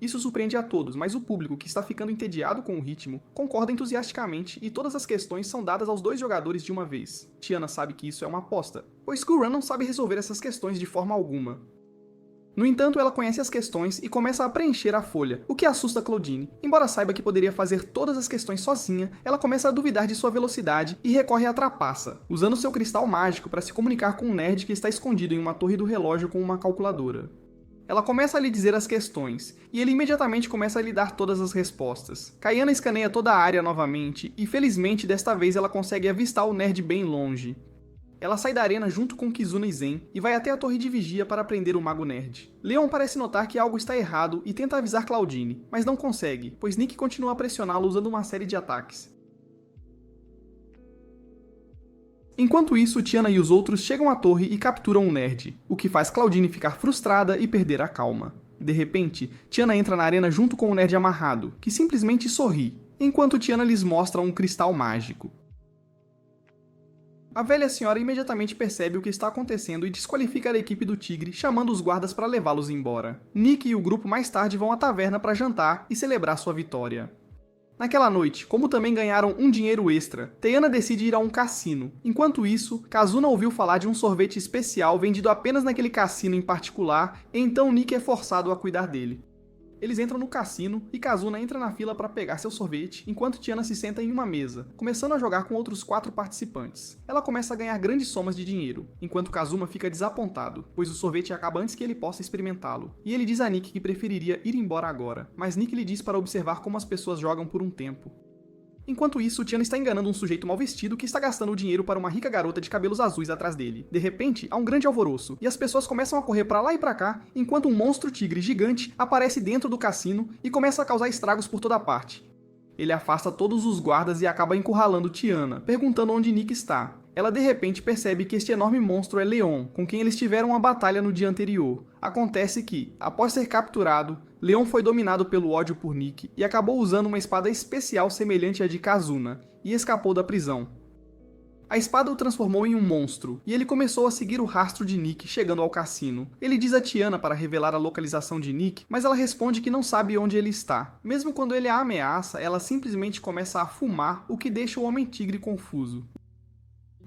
Isso surpreende a todos, mas o público, que está ficando entediado com o ritmo, concorda entusiasticamente e todas as questões são dadas aos dois jogadores de uma vez. Tiana sabe que isso é uma aposta, pois Curran não sabe resolver essas questões de forma alguma. No entanto, ela conhece as questões e começa a preencher a folha, o que assusta Claudine. Embora saiba que poderia fazer todas as questões sozinha, ela começa a duvidar de sua velocidade e recorre à trapaça, usando seu cristal mágico para se comunicar com um nerd que está escondido em uma torre do relógio com uma calculadora. Ela começa a lhe dizer as questões, e ele imediatamente começa a lhe dar todas as respostas. Kayana escaneia toda a área novamente, e felizmente desta vez ela consegue avistar o nerd bem longe. Ela sai da arena junto com Kizuna e Zen, e vai até a torre de vigia para prender o mago nerd. Leon parece notar que algo está errado e tenta avisar Claudine, mas não consegue, pois Nick continua a pressioná-lo usando uma série de ataques. Enquanto isso, Tiana e os outros chegam à torre e capturam o nerd, o que faz Claudine ficar frustrada e perder a calma. De repente, Tiana entra na arena junto com o nerd amarrado, que simplesmente sorri, enquanto Tiana lhes mostra um cristal mágico. A velha senhora imediatamente percebe o que está acontecendo e desqualifica a equipe do tigre, chamando os guardas para levá-los embora. Nick e o grupo mais tarde vão à taverna para jantar e celebrar sua vitória. Naquela noite, como também ganharam um dinheiro extra, Teyana decide ir a um cassino. Enquanto isso, Kazuna ouviu falar de um sorvete especial vendido apenas naquele cassino em particular, e então Nick é forçado a cuidar dele. Eles entram no cassino e Kazuna entra na fila para pegar seu sorvete, enquanto Tiana se senta em uma mesa, começando a jogar com outros 4 participantes. Ela começa a ganhar grandes somas de dinheiro, enquanto Kazuma fica desapontado, pois o sorvete acaba antes que ele possa experimentá-lo. E ele diz a Nick que preferiria ir embora agora, mas Nick lhe diz para observar como as pessoas jogam por um tempo. Enquanto isso, Tiana está enganando um sujeito mal vestido que está gastando o dinheiro para uma rica garota de cabelos azuis atrás dele. De repente, há um grande alvoroço, e as pessoas começam a correr para lá e para cá, enquanto um monstro tigre gigante aparece dentro do cassino e começa a causar estragos por toda parte. Ele afasta todos os guardas e acaba encurralando Tiana, perguntando onde Nick está. Ela de repente percebe que este enorme monstro é Leon, com quem eles tiveram uma batalha no dia anterior. Acontece que, após ser capturado, Leon foi dominado pelo ódio por Nick e acabou usando uma espada especial semelhante à de Kazuna, e escapou da prisão. A espada o transformou em um monstro, e ele começou a seguir o rastro de Nick chegando ao cassino. Ele diz a Tiana para revelar a localização de Nick, mas ela responde que não sabe onde ele está. Mesmo quando ele a ameaça, ela simplesmente começa a fumar, o que deixa o Homem-Tigre confuso.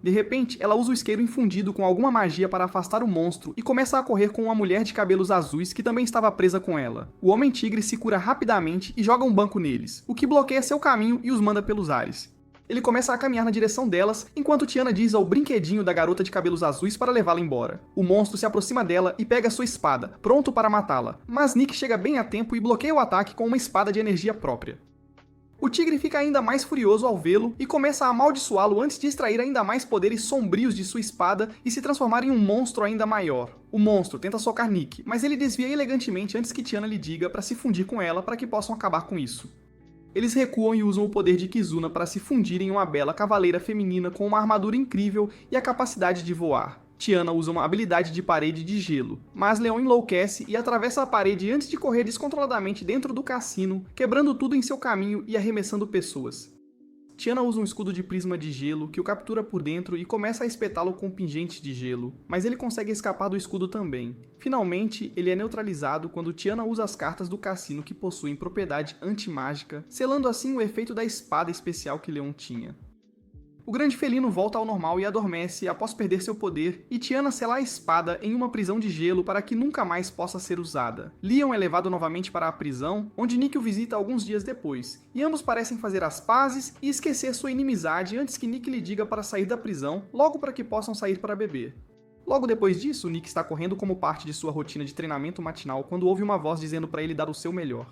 De repente, ela usa o isqueiro infundido com alguma magia para afastar o monstro e começa a correr com uma mulher de cabelos azuis que também estava presa com ela. O Homem-Tigre se cura rapidamente e joga um banco neles, o que bloqueia seu caminho e os manda pelos ares. Ele começa a caminhar na direção delas, enquanto Tiana diz ao brinquedinho da garota de cabelos azuis para levá-la embora. O monstro se aproxima dela e pega sua espada, pronto para matá-la, mas Nick chega bem a tempo e bloqueia o ataque com uma espada de energia própria. O tigre fica ainda mais furioso ao vê-lo e começa a amaldiçoá-lo antes de extrair ainda mais poderes sombrios de sua espada e se transformar em um monstro ainda maior. O monstro tenta socar Nick, mas ele desvia elegantemente antes que Tiana lhe diga para se fundir com ela para que possam acabar com isso. Eles recuam e usam o poder de Kizuna para se fundir em uma bela cavaleira feminina com uma armadura incrível e a capacidade de voar. Tiana usa uma habilidade de parede de gelo, mas Leon enlouquece e atravessa a parede antes de correr descontroladamente dentro do cassino, quebrando tudo em seu caminho e arremessando pessoas. Tiana usa um escudo de prisma de gelo que o captura por dentro e começa a espetá-lo com pingentes de gelo, mas ele consegue escapar do escudo também. Finalmente, ele é neutralizado quando Tiana usa as cartas do cassino que possuem propriedade anti-mágica, selando assim o efeito da espada especial que Leon tinha. O grande felino volta ao normal e adormece após perder seu poder, e Tiana sela a espada em uma prisão de gelo para que nunca mais possa ser usada. Leon é levado novamente para a prisão, onde Nick o visita alguns dias depois, e ambos parecem fazer as pazes e esquecer sua inimizade antes que Nick lhe diga para sair da prisão, logo para que possam sair para beber. Logo depois disso, Nick está correndo como parte de sua rotina de treinamento matinal quando ouve uma voz dizendo para ele dar o seu melhor.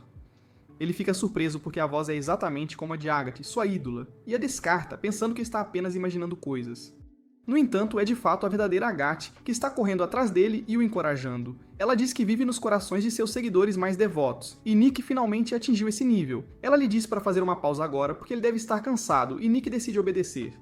Ele fica surpreso porque a voz é exatamente como a de Agathe, sua ídola, e a descarta, pensando que está apenas imaginando coisas. No entanto, é de fato a verdadeira Agathe, que está correndo atrás dele e o encorajando. Ela diz que vive nos corações de seus seguidores mais devotos, e Nick finalmente atingiu esse nível. Ela lhe diz para fazer uma pausa agora porque ele deve estar cansado, e Nick decide obedecer.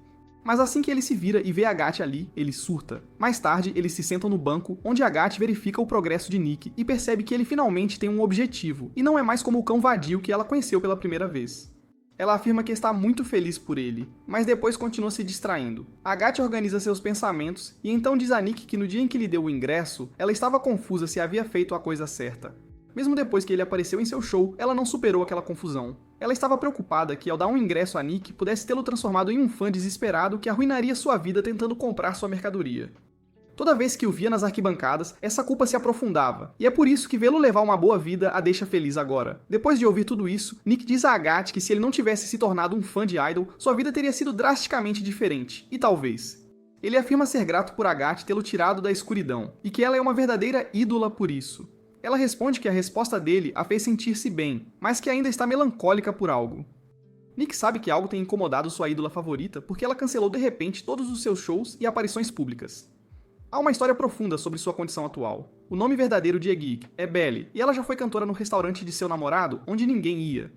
Mas assim que ele se vira e vê Agathe ali, ele surta. Mais tarde, eles se sentam no banco, onde Agathe verifica o progresso de Nick e percebe que ele finalmente tem um objetivo, e não é mais como o cão vadio que ela conheceu pela primeira vez. Ela afirma que está muito feliz por ele, mas depois continua se distraindo. Agathe organiza seus pensamentos e então diz a Nick que no dia em que lhe deu o ingresso, ela estava confusa se havia feito a coisa certa. Mesmo depois que ele apareceu em seu show, ela não superou aquela confusão. Ela estava preocupada que ao dar um ingresso a Nick, pudesse tê-lo transformado em um fã desesperado que arruinaria sua vida tentando comprar sua mercadoria. Toda vez que o via nas arquibancadas, essa culpa se aprofundava, e é por isso que vê-lo levar uma boa vida a deixa feliz agora. Depois de ouvir tudo isso, Nick diz a Agathe que se ele não tivesse se tornado um fã de Idol, sua vida teria sido drasticamente diferente, e talvez. Ele afirma ser grato por Agathe tê-lo tirado da escuridão, e que ela é uma verdadeira ídola por isso. Ela responde que a resposta dele a fez sentir-se bem, mas que ainda está melancólica por algo. Nick sabe que algo tem incomodado sua ídola favorita porque ela cancelou de repente todos os seus shows e aparições públicas. Há uma história profunda sobre sua condição atual. O nome verdadeiro de Geek é Belly, e ela já foi cantora no restaurante de seu namorado, onde ninguém ia.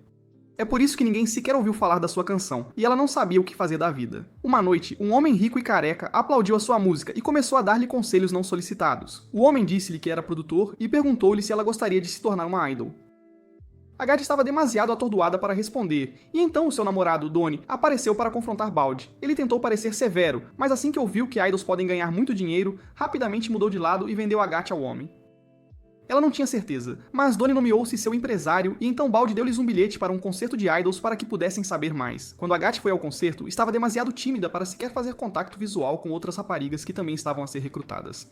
É por isso que ninguém sequer ouviu falar da sua canção, e ela não sabia o que fazer da vida. Uma noite, um homem rico e careca aplaudiu a sua música e começou a dar-lhe conselhos não solicitados. O homem disse-lhe que era produtor e perguntou-lhe se ela gostaria de se tornar uma idol. Agathe estava demasiado atordoada para responder, e então o seu namorado, Donnie, apareceu para confrontar Balde. Ele tentou parecer severo, mas assim que ouviu que idols podem ganhar muito dinheiro, rapidamente mudou de lado e vendeu Agathe ao homem. Ela não tinha certeza, mas Donnie nomeou-se seu empresário e então Balde deu-lhes um bilhete para um concerto de idols para que pudessem saber mais. Quando Agathe foi ao concerto, estava demasiado tímida para sequer fazer contato visual com outras raparigas que também estavam a ser recrutadas.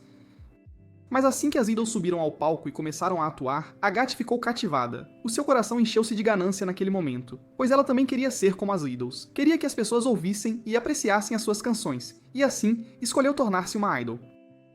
Mas assim que as idols subiram ao palco e começaram a atuar, Agathe ficou cativada. O seu coração encheu-se de ganância naquele momento, pois ela também queria ser como as idols. Queria que as pessoas ouvissem e apreciassem as suas canções, e assim, escolheu tornar-se uma idol.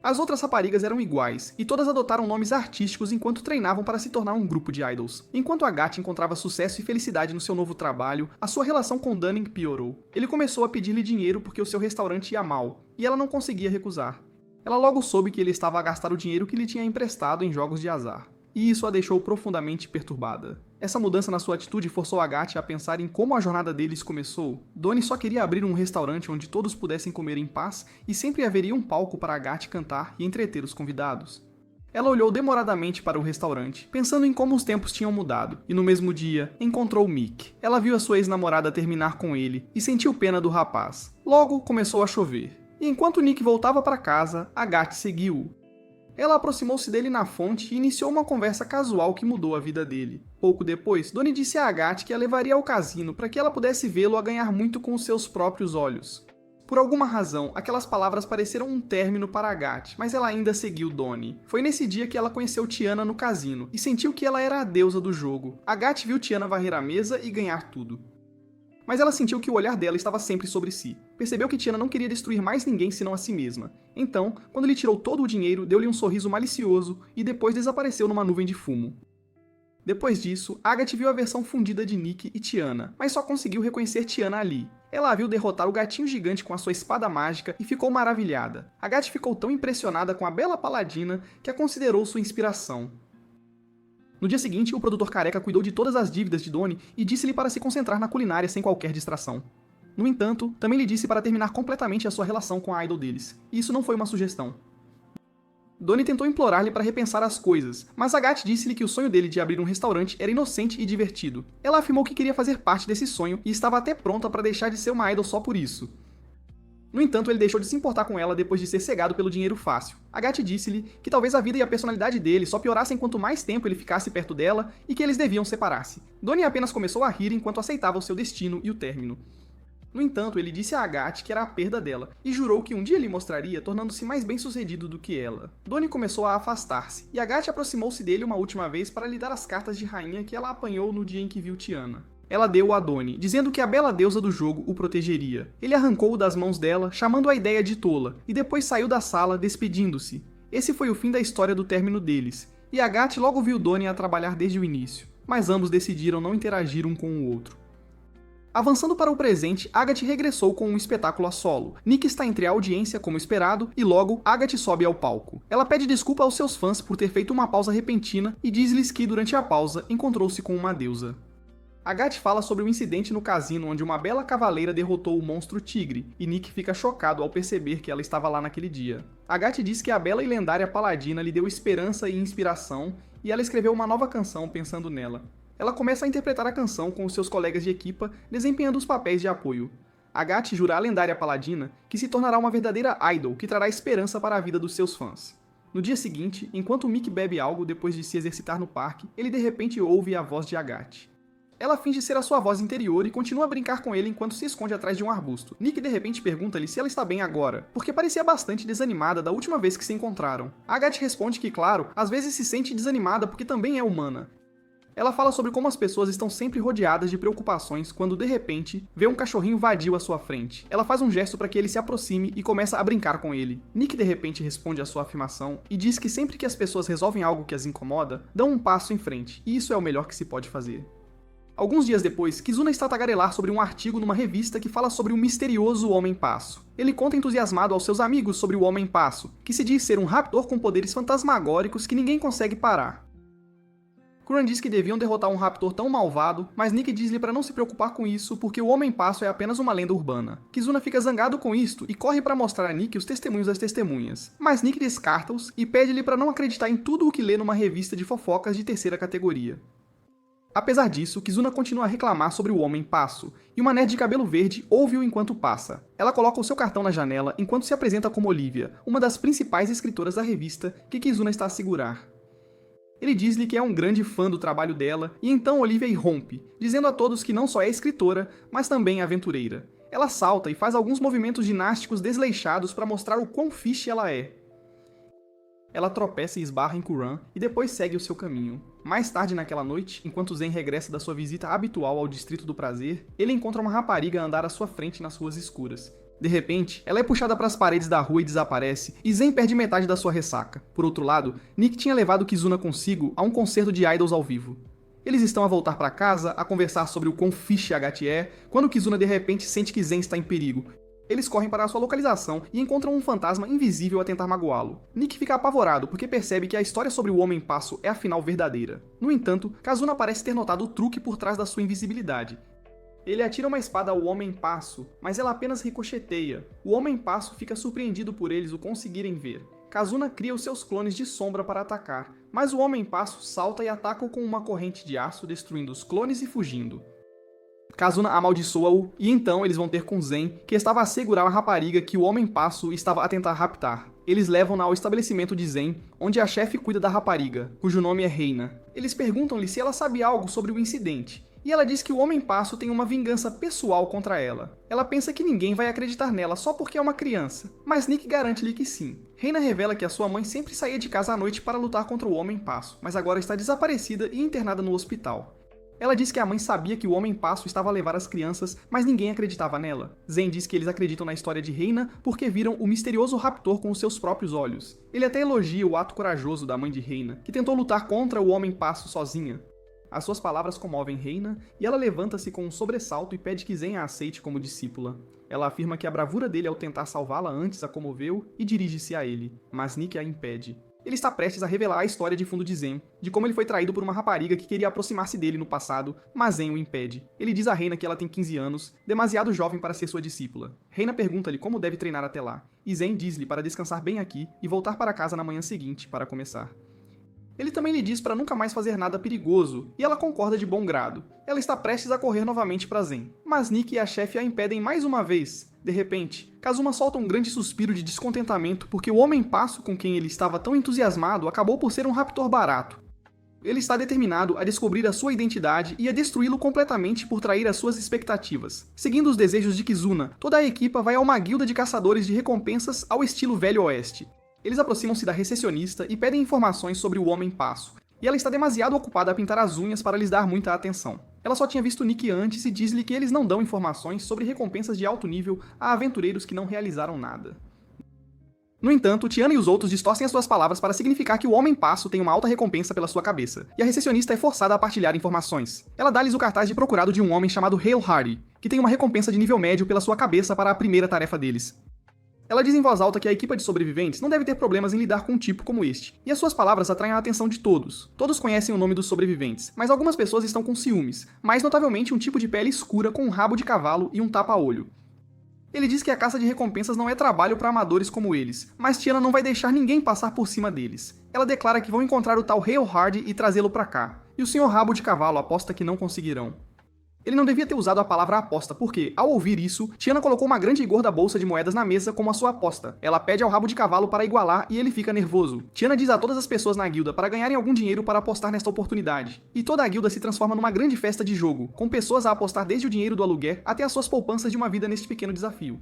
As outras raparigas eram iguais, e todas adotaram nomes artísticos enquanto treinavam para se tornar um grupo de idols. Enquanto Agathe encontrava sucesso e felicidade no seu novo trabalho, a sua relação com Dunning piorou. Ele começou a pedir-lhe dinheiro porque o seu restaurante ia mal, e ela não conseguia recusar. Ela logo soube que ele estava a gastar o dinheiro que lhe tinha emprestado em jogos de azar. e isso a deixou profundamente perturbada. Essa mudança na sua atitude forçou Agathe a pensar em como a jornada deles começou. Donnie só queria abrir um restaurante onde todos pudessem comer em paz e sempre haveria um palco para Agathe cantar e entreter os convidados. Ela olhou demoradamente para o restaurante, pensando em como os tempos tinham mudado, e no mesmo dia, encontrou Mick. Ela viu a sua ex-namorada terminar com ele e sentiu pena do rapaz. Logo, começou a chover. E enquanto Nick voltava para casa, Agathe seguiu-o. Ela aproximou-se dele na fonte e iniciou uma conversa casual que mudou a vida dele. Pouco depois, Donnie disse a Agathe que a levaria ao cassino para que ela pudesse vê-lo a ganhar muito com os seus próprios olhos. Por alguma razão, aquelas palavras pareceram um término para Agathe, mas ela ainda seguiu Donnie. Foi nesse dia que ela conheceu Tiana no cassino e sentiu que ela era a deusa do jogo. Agathe viu Tiana varrer a mesa e ganhar tudo. Mas ela sentiu que o olhar dela estava sempre sobre si. Percebeu que Tiana não queria destruir mais ninguém senão a si mesma. Então, quando lhe tirou todo o dinheiro, deu-lhe um sorriso malicioso e depois desapareceu numa nuvem de fumo. Depois disso, Agathe viu a versão fundida de Nick e Tiana, mas só conseguiu reconhecer Tiana ali. Ela a viu derrotar o gatinho gigante com a sua espada mágica e ficou maravilhada. Agathe ficou tão impressionada com a bela paladina que a considerou sua inspiração. No dia seguinte, o produtor careca cuidou de todas as dívidas de Donnie e disse-lhe para se concentrar na culinária sem qualquer distração. No entanto, também lhe disse para terminar completamente a sua relação com a idol deles, e isso não foi uma sugestão. Donnie tentou implorar-lhe para repensar as coisas, mas Agathe disse-lhe que o sonho dele de abrir um restaurante era inocente e divertido. Ela afirmou que queria fazer parte desse sonho e estava até pronta para deixar de ser uma idol só por isso. No entanto, ele deixou de se importar com ela depois de ser cegado pelo dinheiro fácil. Agathe disse-lhe que talvez a vida e a personalidade dele só piorassem quanto mais tempo ele ficasse perto dela e que eles deviam separar-se. Donnie apenas começou a rir enquanto aceitava o seu destino e o término. No entanto, ele disse a Agathe que era a perda dela, e jurou que um dia lhe mostraria tornando-se mais bem-sucedido do que ela. Donnie começou a afastar-se, e Agathe aproximou-se dele uma última vez para lhe dar as cartas de rainha que ela apanhou no dia em que viu Tiana. Ela deu-o a Donnie, dizendo que a bela deusa do jogo o protegeria. Ele arrancou-o das mãos dela, chamando a ideia de tola, e depois saiu da sala, despedindo-se. Esse foi o fim da história do término deles, e Agathe logo viu Donnie a trabalhar desde o início, mas ambos decidiram não interagir um com o outro. Avançando para o presente, Agathe regressou com um espetáculo a solo. Nick está entre a audiência, como esperado, e logo, Agathe sobe ao palco. Ela pede desculpa aos seus fãs por ter feito uma pausa repentina e diz-lhes que, durante a pausa, encontrou-se com uma deusa. Agathe fala sobre o incidente no cassino onde uma bela cavaleira derrotou o monstro tigre, e Nick fica chocado ao perceber que ela estava lá naquele dia. Agathe diz que a bela e lendária paladina lhe deu esperança e inspiração, e ela escreveu uma nova canção pensando nela. Ela começa a interpretar a canção com os seus colegas de equipa, desempenhando os papéis de apoio. Agathe jura à lendária paladina que se tornará uma verdadeira idol que trará esperança para a vida dos seus fãs. No dia seguinte, enquanto Mick bebe algo depois de se exercitar no parque, ele de repente ouve a voz de Agathe. Ela finge ser a sua voz interior e continua a brincar com ele enquanto se esconde atrás de um arbusto. Nick de repente pergunta-lhe se ela está bem agora, porque parecia bastante desanimada da última vez que se encontraram. Agathe responde que, claro, às vezes se sente desanimada porque também é humana. Ela fala sobre como as pessoas estão sempre rodeadas de preocupações quando, de repente, vê um cachorrinho vadio à sua frente. Ela faz um gesto para que ele se aproxime e começa a brincar com ele. Nick, de repente, responde à sua afirmação e diz que sempre que as pessoas resolvem algo que as incomoda, dão um passo em frente, e isso é o melhor que se pode fazer. Alguns dias depois, Kizuna está a tagarelar sobre um artigo numa revista que fala sobre o misterioso Homem-Passo. Ele conta entusiasmado aos seus amigos sobre o Homem-Passo, que se diz ser um raptor com poderes fantasmagóricos que ninguém consegue parar. Kuran diz que deviam derrotar um raptor tão malvado, mas Nick diz-lhe para não se preocupar com isso porque o Homem-Passo é apenas uma lenda urbana. Kizuna fica zangado com isto e corre para mostrar a Nick os testemunhos das testemunhas, mas Nick descarta-os e pede-lhe para não acreditar em tudo o que lê numa revista de fofocas de terceira categoria. Apesar disso, Kizuna continua a reclamar sobre o Homem-Passo, e uma nerd de cabelo verde ouve-o enquanto passa. Ela coloca o seu cartão na janela enquanto se apresenta como Olivia, uma das principais escritoras da revista que Kizuna está a segurar. Ele diz-lhe que é um grande fã do trabalho dela, e então Olivia irrompe, dizendo a todos que não só é escritora, mas também aventureira. Ela salta e faz alguns movimentos ginásticos desleixados para mostrar o quão fiche ela é. Ela tropeça e esbarra em Kuran, e depois segue o seu caminho. Mais tarde naquela noite, enquanto Zen regressa da sua visita habitual ao Distrito do Prazer, ele encontra uma rapariga a andar à sua frente nas ruas escuras. De repente, ela é puxada para as paredes da rua e desaparece, e Zen perde metade da sua ressaca. Por outro lado, Nick tinha levado Kizuna consigo a um concerto de idols ao vivo. Eles estão a voltar para casa, a conversar sobre o quão fixe Agathe é, quando Kizuna de repente sente que Zen está em perigo, Eles correm para a sua localização e encontram um fantasma invisível a tentar magoá-lo. Nick fica apavorado porque percebe que a história sobre o Homem-Passo é afinal verdadeira. No entanto, Kazuna parece ter notado o truque por trás da sua invisibilidade. Ele atira uma espada ao Homem-Passo, mas ela apenas ricocheteia. O Homem-Passo fica surpreendido por eles o conseguirem ver. Kazuna cria os seus clones de sombra para atacar, mas o Homem-Passo salta e ataca-o com uma corrente de aço, destruindo os clones e fugindo. Kazuna amaldiçoa-o, e então eles vão ter com Zen, que estava a segurar a rapariga que o Homem-Passo estava a tentar raptar. Eles levam-na ao estabelecimento de Zen, onde a chefe cuida da rapariga, cujo nome é Reina. Eles perguntam-lhe se ela sabe algo sobre o incidente, e ela diz que o Homem-Passo tem uma vingança pessoal contra ela. Ela pensa que ninguém vai acreditar nela só porque é uma criança, mas Nick garante-lhe que sim. Reina revela que a sua mãe sempre saía de casa à noite para lutar contra o Homem-Passo, mas agora está desaparecida e internada no hospital. Ela diz que a mãe sabia que o Homem-Passo estava a levar as crianças, mas ninguém acreditava nela. Zen diz que eles acreditam na história de Reina porque viram o misterioso raptor com os seus próprios olhos. Ele até elogia o ato corajoso da mãe de Reina, que tentou lutar contra o Homem-Passo sozinha. As suas palavras comovem Reina, e ela levanta-se com um sobressalto e pede que Zen a aceite como discípula. Ela afirma que a bravura dele ao tentar salvá-la antes a comoveu e dirige-se a ele, mas Nick a impede. Ele está prestes a revelar a história de fundo de Zen, de como ele foi traído por uma rapariga que queria aproximar-se dele no passado, mas Zen o impede. Ele diz a Reina que ela tem 15 anos, demasiado jovem para ser sua discípula. Reina pergunta-lhe como deve treinar até lá, e Zen diz-lhe para descansar bem aqui e voltar para casa na manhã seguinte para começar. Ele também lhe diz para nunca mais fazer nada perigoso, e ela concorda de bom grado. Ela está prestes a correr novamente para Zen, mas Nick e a chefe a impedem mais uma vez. De repente, Kazuma solta um grande suspiro de descontentamento porque o Homem-Passo com quem ele estava tão entusiasmado acabou por ser um raptor barato. Ele está determinado a descobrir a sua identidade e a destruí-lo completamente por trair as suas expectativas. Seguindo os desejos de Kizuna, toda a equipa vai a uma guilda de caçadores de recompensas ao estilo Velho Oeste. Eles aproximam-se da recepcionista e pedem informações sobre o Homem-Passo, e ela está demasiado ocupada a pintar as unhas para lhes dar muita atenção. Ela só tinha visto Nick antes e diz-lhe que eles não dão informações sobre recompensas de alto nível a aventureiros que não realizaram nada. No entanto, Tiana e os outros distorcem as suas palavras para significar que o Homem-Passo tem uma alta recompensa pela sua cabeça, e a recepcionista é forçada a partilhar informações. Ela dá-lhes o cartaz de procurado de um homem chamado Hale Hardy, que tem uma recompensa de nível médio pela sua cabeça para a primeira tarefa deles. Ela diz em voz alta que a equipa de sobreviventes não deve ter problemas em lidar com um tipo como este, e as suas palavras atraem a atenção de todos. Todos conhecem o nome dos sobreviventes, mas algumas pessoas estão com ciúmes, mais notavelmente um tipo de pele escura com um rabo de cavalo e um tapa-olho. Ele diz que a caça de recompensas não é trabalho para amadores como eles, mas Tiana não vai deixar ninguém passar por cima deles. Ela declara que vão encontrar o tal Hale Hardy e trazê-lo para cá, e o Sr. Rabo de Cavalo aposta que não conseguirão. Ele não devia ter usado a palavra aposta, porque, ao ouvir isso, Tiana colocou uma grande e gorda bolsa de moedas na mesa como a sua aposta. Ela pede ao Rabo de Cavalo para igualar e ele fica nervoso. Tiana diz a todas as pessoas na guilda para ganharem algum dinheiro para apostar nesta oportunidade. E toda a guilda se transforma numa grande festa de jogo, com pessoas a apostar desde o dinheiro do aluguer até as suas poupanças de uma vida neste pequeno desafio.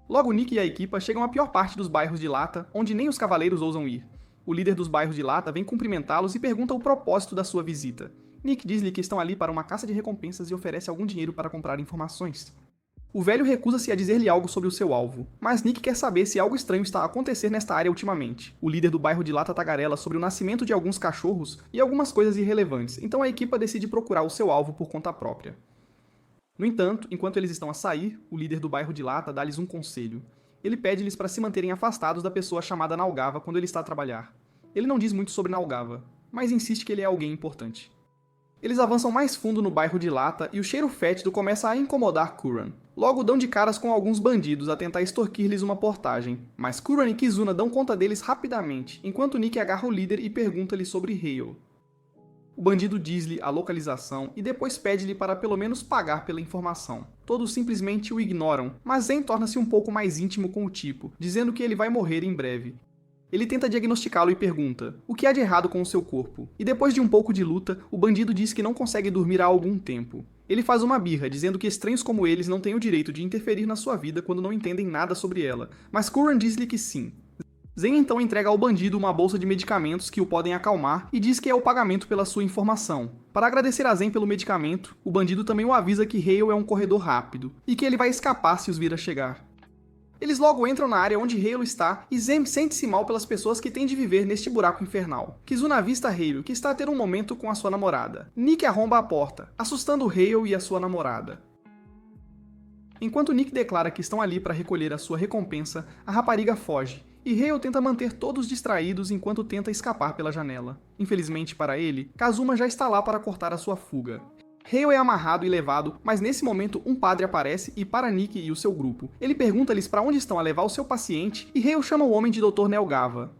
Logo Nick e a equipa chegam à pior parte dos bairros de Lata, onde nem os cavaleiros ousam ir. O líder dos bairros de Lata vem cumprimentá-los e pergunta o propósito da sua visita. Nick diz-lhe que estão ali para uma caça de recompensas e oferece algum dinheiro para comprar informações. O velho recusa-se a dizer-lhe algo sobre o seu alvo, mas Nick quer saber se algo estranho está a acontecer nesta área ultimamente. O líder do bairro de Lata tagarela sobre o nascimento de alguns cachorros e algumas coisas irrelevantes, então a equipa decide procurar o seu alvo por conta própria. No entanto, enquanto eles estão a sair, o líder do bairro de Lata dá-lhes um conselho. Ele pede-lhes para se manterem afastados da pessoa chamada Nalgava quando ele está a trabalhar. Ele não diz muito sobre Nalgava, mas insiste que ele é alguém importante. Eles avançam mais fundo no bairro de Lata e o cheiro fétido começa a incomodar Kuran. Logo dão de caras com alguns bandidos a tentar extorquir-lhes uma portagem, mas Kuran e Kizuna dão conta deles rapidamente, enquanto Nick agarra o líder e pergunta-lhe sobre Hale. O bandido diz-lhe a localização e depois pede-lhe para pelo menos pagar pela informação. Todos simplesmente o ignoram, mas Zen torna-se um pouco mais íntimo com o tipo, dizendo que ele vai morrer em breve. Ele tenta diagnosticá-lo e pergunta, o que há de errado com o seu corpo? E depois de um pouco de luta, o bandido diz que não consegue dormir há algum tempo. Ele faz uma birra, dizendo que estranhos como eles não têm o direito de interferir na sua vida quando não entendem nada sobre ela, mas Kuran diz-lhe que sim. Zen então entrega ao bandido uma bolsa de medicamentos que o podem acalmar e diz que é o pagamento pela sua informação. Para agradecer a Zen pelo medicamento, o bandido também o avisa que Hale é um corredor rápido, e que ele vai escapar se os vir a chegar. Eles logo entram na área onde Hale está e Zen sente-se mal pelas pessoas que têm de viver neste buraco infernal. Kizuna avista Hale, que está a ter um momento com a sua namorada. Nick arromba a porta, assustando Hale e a sua namorada. Enquanto Nick declara que estão ali para recolher a sua recompensa, a rapariga foge, e Hale tenta manter todos distraídos enquanto tenta escapar pela janela. Infelizmente para ele, Kazuma já está lá para cortar a sua fuga. Hale é amarrado e levado, mas nesse momento um padre aparece e para Nick e o seu grupo. Ele pergunta-lhes para onde estão a levar o seu paciente e Hale chama o homem de Dr. Nelgava.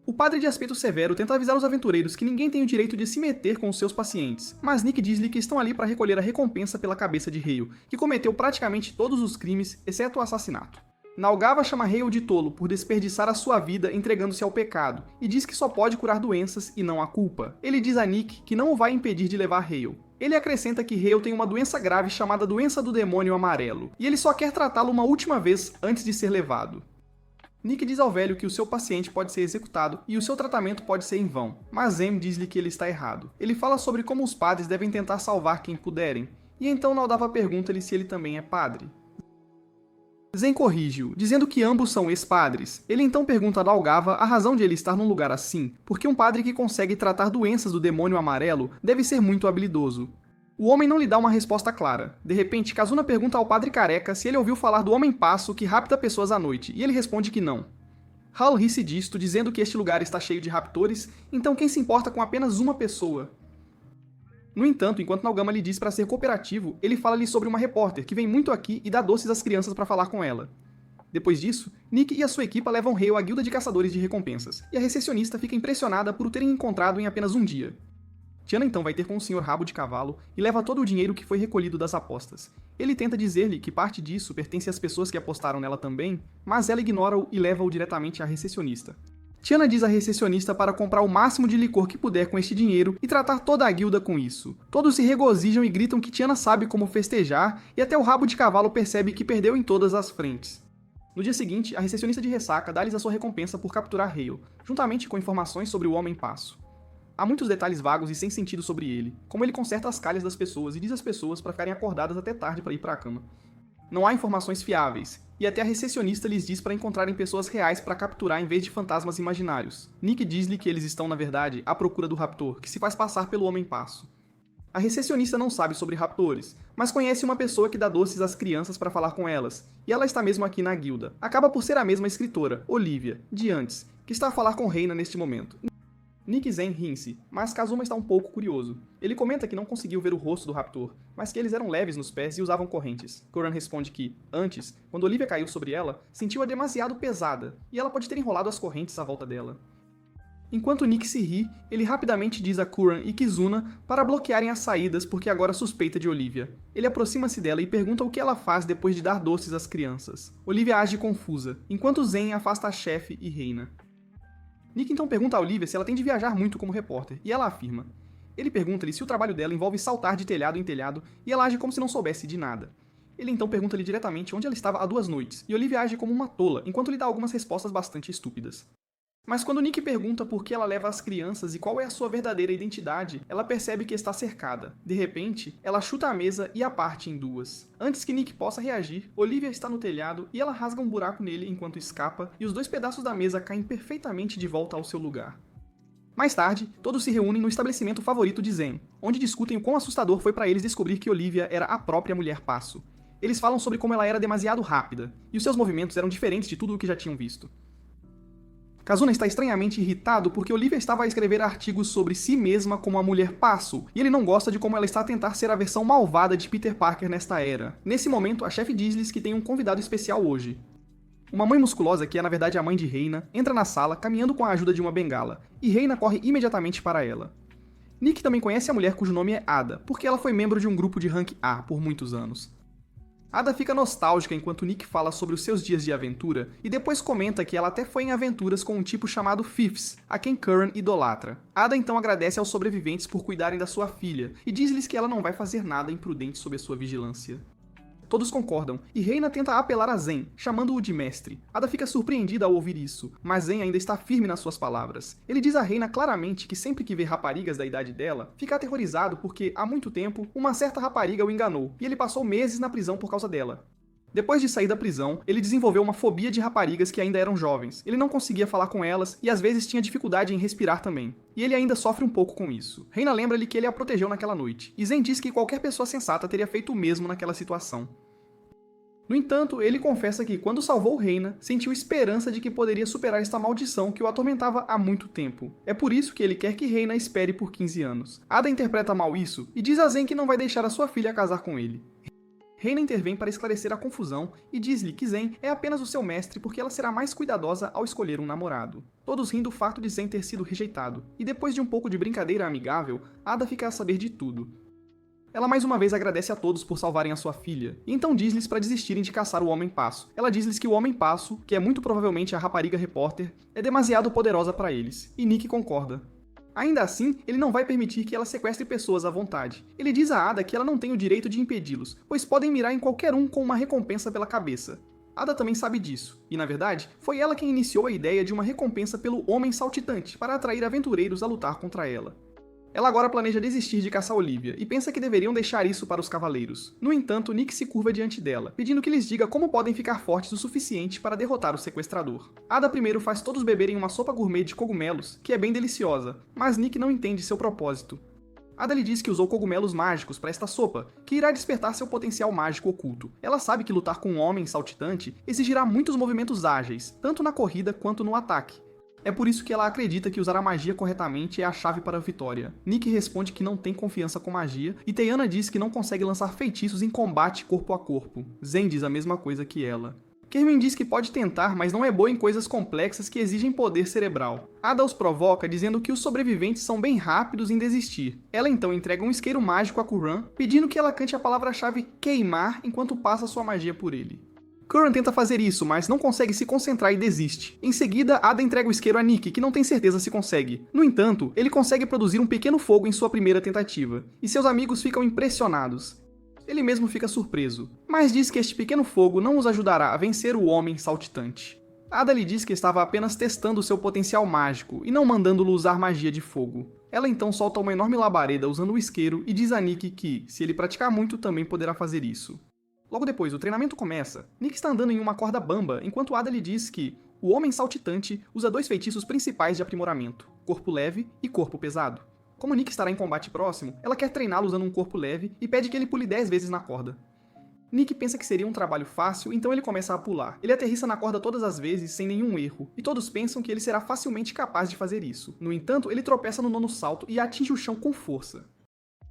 O padre de aspecto severo tenta avisar os aventureiros que ninguém tem o direito de se meter com os seus pacientes, mas Nick diz-lhe que estão ali para recolher a recompensa pela cabeça de Hale, que cometeu praticamente todos os crimes, exceto o assassinato. Nelgava chama Hale de tolo por desperdiçar a sua vida entregando-se ao pecado, e diz que só pode curar doenças e não a culpa. Ele diz a Nick que não o vai impedir de levar Hale. Ele acrescenta que Hale tem uma doença grave chamada doença do demônio amarelo, e ele só quer tratá-lo uma última vez antes de ser levado. Nick diz ao velho que o seu paciente pode ser executado e o seu tratamento pode ser em vão, mas Zem diz-lhe que ele está errado. Ele fala sobre como os padres devem tentar salvar quem puderem, e então Naldava pergunta-lhe se ele também é padre. Zen corrige-o, dizendo que ambos são ex-padres. Ele então pergunta a Nalgava a razão de ele estar num lugar assim, porque um padre que consegue tratar doenças do demônio amarelo deve ser muito habilidoso. O homem não lhe dá uma resposta clara. De repente, Kazuna pergunta ao padre careca se ele ouviu falar do Homem-Passo que rapta pessoas à noite, e ele responde que não. Hal ri-se disto, dizendo que este lugar está cheio de raptores, então quem se importa com apenas uma pessoa? No entanto, enquanto Nalgama lhe diz para ser cooperativo, ele fala-lhe sobre uma repórter que vem muito aqui e dá doces às crianças para falar com ela. Depois disso, Nick e a sua equipa levam Hale à guilda de caçadores de recompensas, e a recepcionista fica impressionada por o terem encontrado em apenas um dia. Tiana então vai ter com o Sr. Rabo de Cavalo e leva todo o dinheiro que foi recolhido das apostas. Ele tenta dizer-lhe que parte disso pertence às pessoas que apostaram nela também, mas ela ignora-o e leva-o diretamente à recepcionista. Tiana diz à recepcionista para comprar o máximo de licor que puder com este dinheiro e tratar toda a guilda com isso. Todos se regozijam e gritam que Tiana sabe como festejar, e até o Rabo de Cavalo percebe que perdeu em todas as frentes. No dia seguinte, a recepcionista de ressaca dá-lhes a sua recompensa por capturar Hale, juntamente com informações sobre o Homem-Passo. Há muitos detalhes vagos e sem sentido sobre ele, como ele conserta as calhas das pessoas e diz às pessoas para ficarem acordadas até tarde para ir para a cama. Não há informações fiáveis, e até a recepcionista lhes diz para encontrarem pessoas reais para capturar em vez de fantasmas imaginários. Nick diz-lhe que eles estão, na verdade, à procura do raptor, que se faz passar pelo Homem-Passo. A recepcionista não sabe sobre raptores, mas conhece uma pessoa que dá doces às crianças para falar com elas, e ela está mesmo aqui na guilda. Acaba por ser a mesma escritora, Olivia, de antes, que está a falar com Reina neste momento. Nick e Zen riem-se, mas Kazuma está um pouco curioso. Ele comenta que não conseguiu ver o rosto do raptor, mas que eles eram leves nos pés e usavam correntes. Kuran responde que, antes, quando Olivia caiu sobre ela, sentiu-a demasiado pesada, e ela pode ter enrolado as correntes à volta dela. Enquanto Nick se ri, ele rapidamente diz a Kuran e Kizuna para bloquearem as saídas porque agora suspeita de Olivia. Ele aproxima-se dela e pergunta o que ela faz depois de dar doces às crianças. Olivia age confusa, enquanto Zen afasta a chefe e Reina. Nick então pergunta a Olivia se ela tem de viajar muito como repórter, e ela afirma. Ele pergunta-lhe se o trabalho dela envolve saltar de telhado em telhado, e ela age como se não soubesse de nada. Ele então pergunta-lhe diretamente onde ela estava há 2 noites, e Olivia age como uma tola, enquanto lhe dá algumas respostas bastante estúpidas. Mas quando Nick pergunta por que ela leva as crianças e qual é a sua verdadeira identidade, ela percebe que está cercada. De repente, ela chuta a mesa e a parte em 2. Antes que Nick possa reagir, Olivia está no telhado e ela rasga um buraco nele enquanto escapa, e os 2 pedaços da mesa caem perfeitamente de volta ao seu lugar. Mais tarde, todos se reúnem no estabelecimento favorito de Zen, onde discutem o quão assustador foi para eles descobrir que Olivia era a própria Mulher-Passo. Eles falam sobre como ela era demasiado rápida, e os seus movimentos eram diferentes de tudo o que já tinham visto. Kazuna está estranhamente irritado porque Olivia estava a escrever artigos sobre si mesma como a Mulher-Passo, e ele não gosta de como ela está a tentar ser a versão malvada de Peter Parker nesta era. Nesse momento, a chefe diz-lhes que tem um convidado especial hoje. Uma mãe musculosa, que é na verdade a mãe de Reina, entra na sala caminhando com a ajuda de uma bengala, e Reina corre imediatamente para ela. Nick também conhece a mulher cujo nome é Ada, porque ela foi membro de um grupo de rank A por muitos anos. Ada fica nostálgica enquanto Nick fala sobre os seus dias de aventura, e depois comenta que ela até foi em aventuras com um tipo chamado Fifths, a quem Curran idolatra. Ada então agradece aos sobreviventes por cuidarem da sua filha, e diz-lhes que ela não vai fazer nada imprudente sob a sua vigilância. Todos concordam, e Reina tenta apelar a Zen, chamando-o de mestre. Ada fica surpreendida ao ouvir isso, mas Zen ainda está firme nas suas palavras. Ele diz a Reina claramente que sempre que vê raparigas da idade dela, fica aterrorizado porque, há muito tempo, uma certa rapariga o enganou, e ele passou meses na prisão por causa dela. Depois de sair da prisão, ele desenvolveu uma fobia de raparigas que ainda eram jovens. Ele não conseguia falar com elas e às vezes tinha dificuldade em respirar também. E ele ainda sofre um pouco com isso. Reina lembra-lhe que ele a protegeu naquela noite. E Zen diz que qualquer pessoa sensata teria feito o mesmo naquela situação. No entanto, ele confessa que, quando salvou Reina, sentiu esperança de que poderia superar esta maldição que o atormentava há muito tempo. É por isso que ele quer que Reina espere por 15 anos. Ada interpreta mal isso e diz a Zen que não vai deixar a sua filha casar com ele. Reina intervém para esclarecer a confusão e diz-lhe que Zen é apenas o seu mestre porque ela será mais cuidadosa ao escolher um namorado. Todos riem do fato de Zen ter sido rejeitado, e depois de um pouco de brincadeira amigável, Ada fica a saber de tudo. Ela mais uma vez agradece a todos por salvarem a sua filha, e então diz-lhes para desistirem de caçar o Homem-Passo. Ela diz-lhes que o Homem-Passo, que é muito provavelmente a rapariga repórter, é demasiado poderosa para eles, e Nick concorda. Ainda assim, ele não vai permitir que ela sequestre pessoas à vontade. Ele diz a Ada que ela não tem o direito de impedi-los, pois podem mirar em qualquer um com uma recompensa pela cabeça. Ada também sabe disso, e na verdade, foi ela quem iniciou a ideia de uma recompensa pelo Homem Saltitante para atrair aventureiros a lutar contra ela. Ela agora planeja desistir de caçar Olivia e pensa que deveriam deixar isso para os cavaleiros. No entanto, Nick se curva diante dela, pedindo que lhes diga como podem ficar fortes o suficiente para derrotar o sequestrador. Ada primeiro faz todos beberem uma sopa gourmet de cogumelos, que é bem deliciosa, mas Nick não entende seu propósito. Ada lhe diz que usou cogumelos mágicos para esta sopa, que irá despertar seu potencial mágico oculto. Ela sabe que lutar com um homem saltitante exigirá muitos movimentos ágeis, tanto na corrida quanto no ataque. É por isso que ela acredita que usar a magia corretamente é a chave para a vitória. Nick responde que não tem confiança com magia, e Teyana diz que não consegue lançar feitiços em combate corpo a corpo. Zen diz a mesma coisa que ela. Kermin diz que pode tentar, mas não é boa em coisas complexas que exigem poder cerebral. Ada os provoca dizendo que os sobreviventes são bem rápidos em desistir. Ela então entrega um isqueiro mágico a Curran, pedindo que ela cante a palavra-chave queimar enquanto passa sua magia por ele. Curran tenta fazer isso, mas não consegue se concentrar e desiste. Em seguida, Ada entrega o isqueiro a Nick, que não tem certeza se consegue. No entanto, ele consegue produzir um pequeno fogo em sua primeira tentativa, e seus amigos ficam impressionados. Ele mesmo fica surpreso, mas diz que este pequeno fogo não os ajudará a vencer o Homem Saltitante. Ada lhe diz que estava apenas testando seu potencial mágico e não mandando-lo usar magia de fogo. Ela então solta uma enorme labareda usando o isqueiro e diz a Nick que, se ele praticar muito, também poderá fazer isso. Logo depois, o treinamento começa. Nick está andando em uma corda bamba, enquanto Ada lhe diz que o Homem Saltitante usa dois feitiços principais de aprimoramento, corpo leve e corpo pesado. Como Nick estará em combate próximo, ela quer treiná-lo usando um corpo leve e pede que ele pule 10 vezes na corda. Nick pensa que seria um trabalho fácil, então ele começa a pular. Ele aterrissa na corda todas as vezes, sem nenhum erro, e todos pensam que ele será facilmente capaz de fazer isso. No entanto, ele tropeça no nono salto e atinge o chão com força.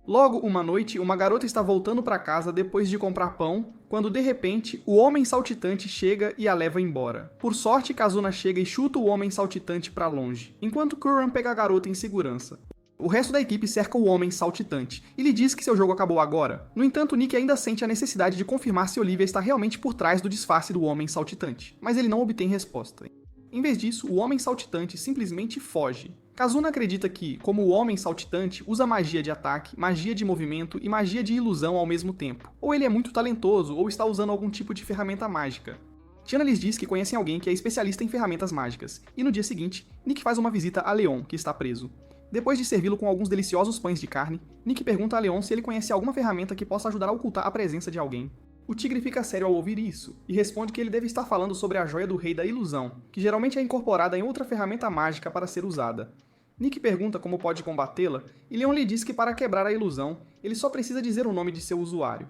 Logo, uma noite, uma garota está voltando para casa depois de comprar pão, quando de repente, o Homem Saltitante chega e a leva embora. Por sorte, Kazuna chega e chuta o Homem Saltitante para longe, enquanto Curran pega a garota em segurança. O resto da equipe cerca o Homem Saltitante e lhe diz que seu jogo acabou agora. No entanto, Nick ainda sente a necessidade de confirmar se Olivia está realmente por trás do disfarce do Homem Saltitante, mas ele não obtém resposta. Em vez disso, o Homem Saltitante simplesmente foge. Kazuna acredita que, como o Homem Saltitante usa magia de ataque, magia de movimento e magia de ilusão ao mesmo tempo, ou ele é muito talentoso ou está usando algum tipo de ferramenta mágica. Tiana lhes diz que conhecem alguém que é especialista em ferramentas mágicas, e no dia seguinte, Nick faz uma visita a Leon, que está preso. Depois de servi-lo com alguns deliciosos pães de carne, Nick pergunta a Leon se ele conhece alguma ferramenta que possa ajudar a ocultar a presença de alguém. O tigre fica sério ao ouvir isso, e responde que ele deve estar falando sobre a joia do Rei da Ilusão, que geralmente é incorporada em outra ferramenta mágica para ser usada. Nick pergunta como pode combatê-la, e Leon lhe diz que para quebrar a ilusão, ele só precisa dizer o nome de seu usuário.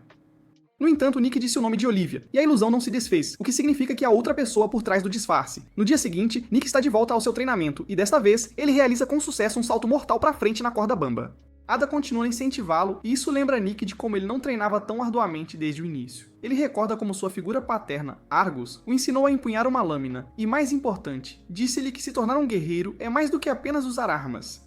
No entanto, Nick disse o nome de Olivia, e a ilusão não se desfez, o que significa que há outra pessoa por trás do disfarce. No dia seguinte, Nick está de volta ao seu treinamento, e desta vez, ele realiza com sucesso um salto mortal para frente na corda bamba. Ada continua a incentivá-lo, e isso lembra Nick de como ele não treinava tão arduamente desde o início. Ele recorda como sua figura paterna, Argus, o ensinou a empunhar uma lâmina, e mais importante, disse-lhe que se tornar um guerreiro é mais do que apenas usar armas.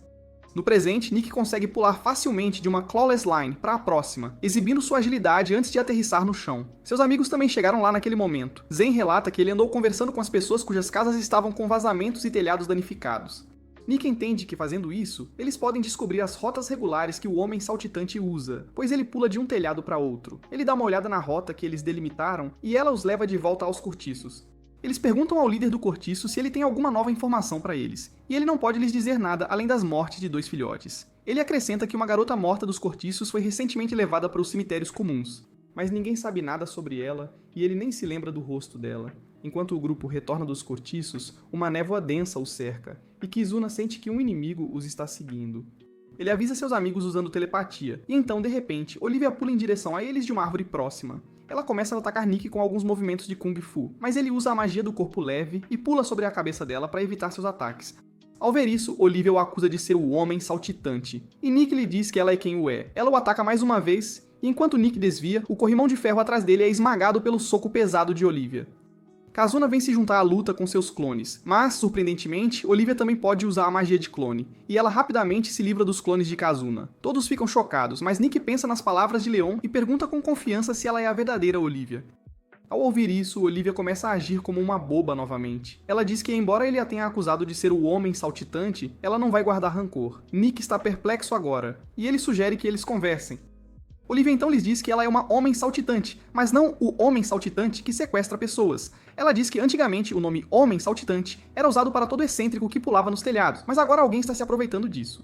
No presente, Nick consegue pular facilmente de uma Clawless Line para a próxima, exibindo sua agilidade antes de aterrissar no chão. Seus amigos também chegaram lá naquele momento. Zen relata que ele andou conversando com as pessoas cujas casas estavam com vazamentos e telhados danificados. Nick entende que, fazendo isso, eles podem descobrir as rotas regulares que o Homem Saltitante usa, pois ele pula de um telhado para outro. Ele dá uma olhada na rota que eles delimitaram e ela os leva de volta aos cortiços. Eles perguntam ao líder do cortiço se ele tem alguma nova informação para eles, e ele não pode lhes dizer nada além das mortes de 2 filhotes. Ele acrescenta que uma garota morta dos cortiços foi recentemente levada para os cemitérios comuns, mas ninguém sabe nada sobre ela e ele nem se lembra do rosto dela. Enquanto o grupo retorna dos cortiços, uma névoa densa os cerca, e Kizuna sente que um inimigo os está seguindo. Ele avisa seus amigos usando telepatia, e então, de repente, Olivia pula em direção a eles de uma árvore próxima. Ela começa a atacar Nick com alguns movimentos de Kung Fu, mas ele usa a magia do corpo leve e pula sobre a cabeça dela para evitar seus ataques. Ao ver isso, Olivia o acusa de ser o homem saltitante, e Nick lhe diz que ela é quem o é. Ela o ataca mais uma vez, e enquanto Nick desvia, o corrimão de ferro atrás dele é esmagado pelo soco pesado de Olivia. Kazuna vem se juntar à luta com seus clones, mas, surpreendentemente, Olivia também pode usar a magia de clone, e ela rapidamente se livra dos clones de Kazuna. Todos ficam chocados, mas Nick pensa nas palavras de Leon e pergunta com confiança se ela é a verdadeira Olivia. Ao ouvir isso, Olivia começa a agir como uma boba novamente. Ela diz que, embora ele a tenha acusado de ser o homem saltitante, ela não vai guardar rancor. Nick está perplexo agora, e ele sugere que eles conversem. Olivia então lhes diz que ela é uma homem saltitante, mas não o homem saltitante que sequestra pessoas. Ela diz que antigamente o nome homem saltitante era usado para todo excêntrico que pulava nos telhados, mas agora alguém está se aproveitando disso.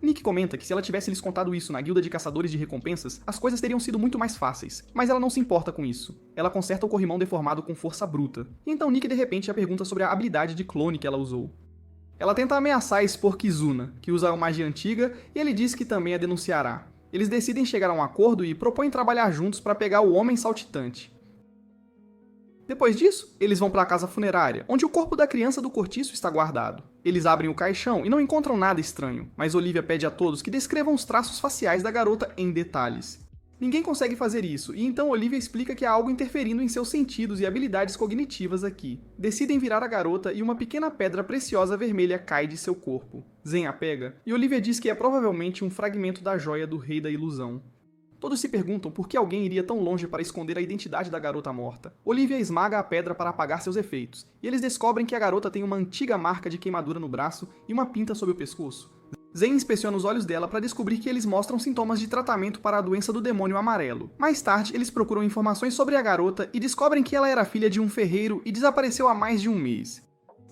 Nick comenta que se ela tivesse lhes contado isso na guilda de caçadores de recompensas, as coisas teriam sido muito mais fáceis, mas ela não se importa com isso. Ela conserta o corrimão deformado com força bruta, e então Nick de repente a pergunta sobre a habilidade de clone que ela usou. Ela tenta ameaçar e expor Kizuna, que usa uma magia antiga, e ele diz que também a denunciará. Eles decidem chegar a um acordo e propõem trabalhar juntos para pegar o homem saltitante. Depois disso, eles vão para a casa funerária, onde o corpo da criança do cortiço está guardado. Eles abrem o caixão e não encontram nada estranho, mas Olivia pede a todos que descrevam os traços faciais da garota em detalhes. Ninguém consegue fazer isso, e então Olivia explica que há algo interferindo em seus sentidos e habilidades cognitivas aqui. Decidem virar a garota e uma pequena pedra preciosa vermelha cai de seu corpo. Zen a pega, e Olivia diz que é provavelmente um fragmento da joia do Rei da Ilusão. Todos se perguntam por que alguém iria tão longe para esconder a identidade da garota morta. Olivia esmaga a pedra para apagar seus efeitos, e eles descobrem que a garota tem uma antiga marca de queimadura no braço e uma pinta sob o pescoço. Zen inspeciona os olhos dela para descobrir que eles mostram sintomas de tratamento para a doença do demônio amarelo. Mais tarde, eles procuram informações sobre a garota e descobrem que ela era filha de um ferreiro e desapareceu há mais de um mês.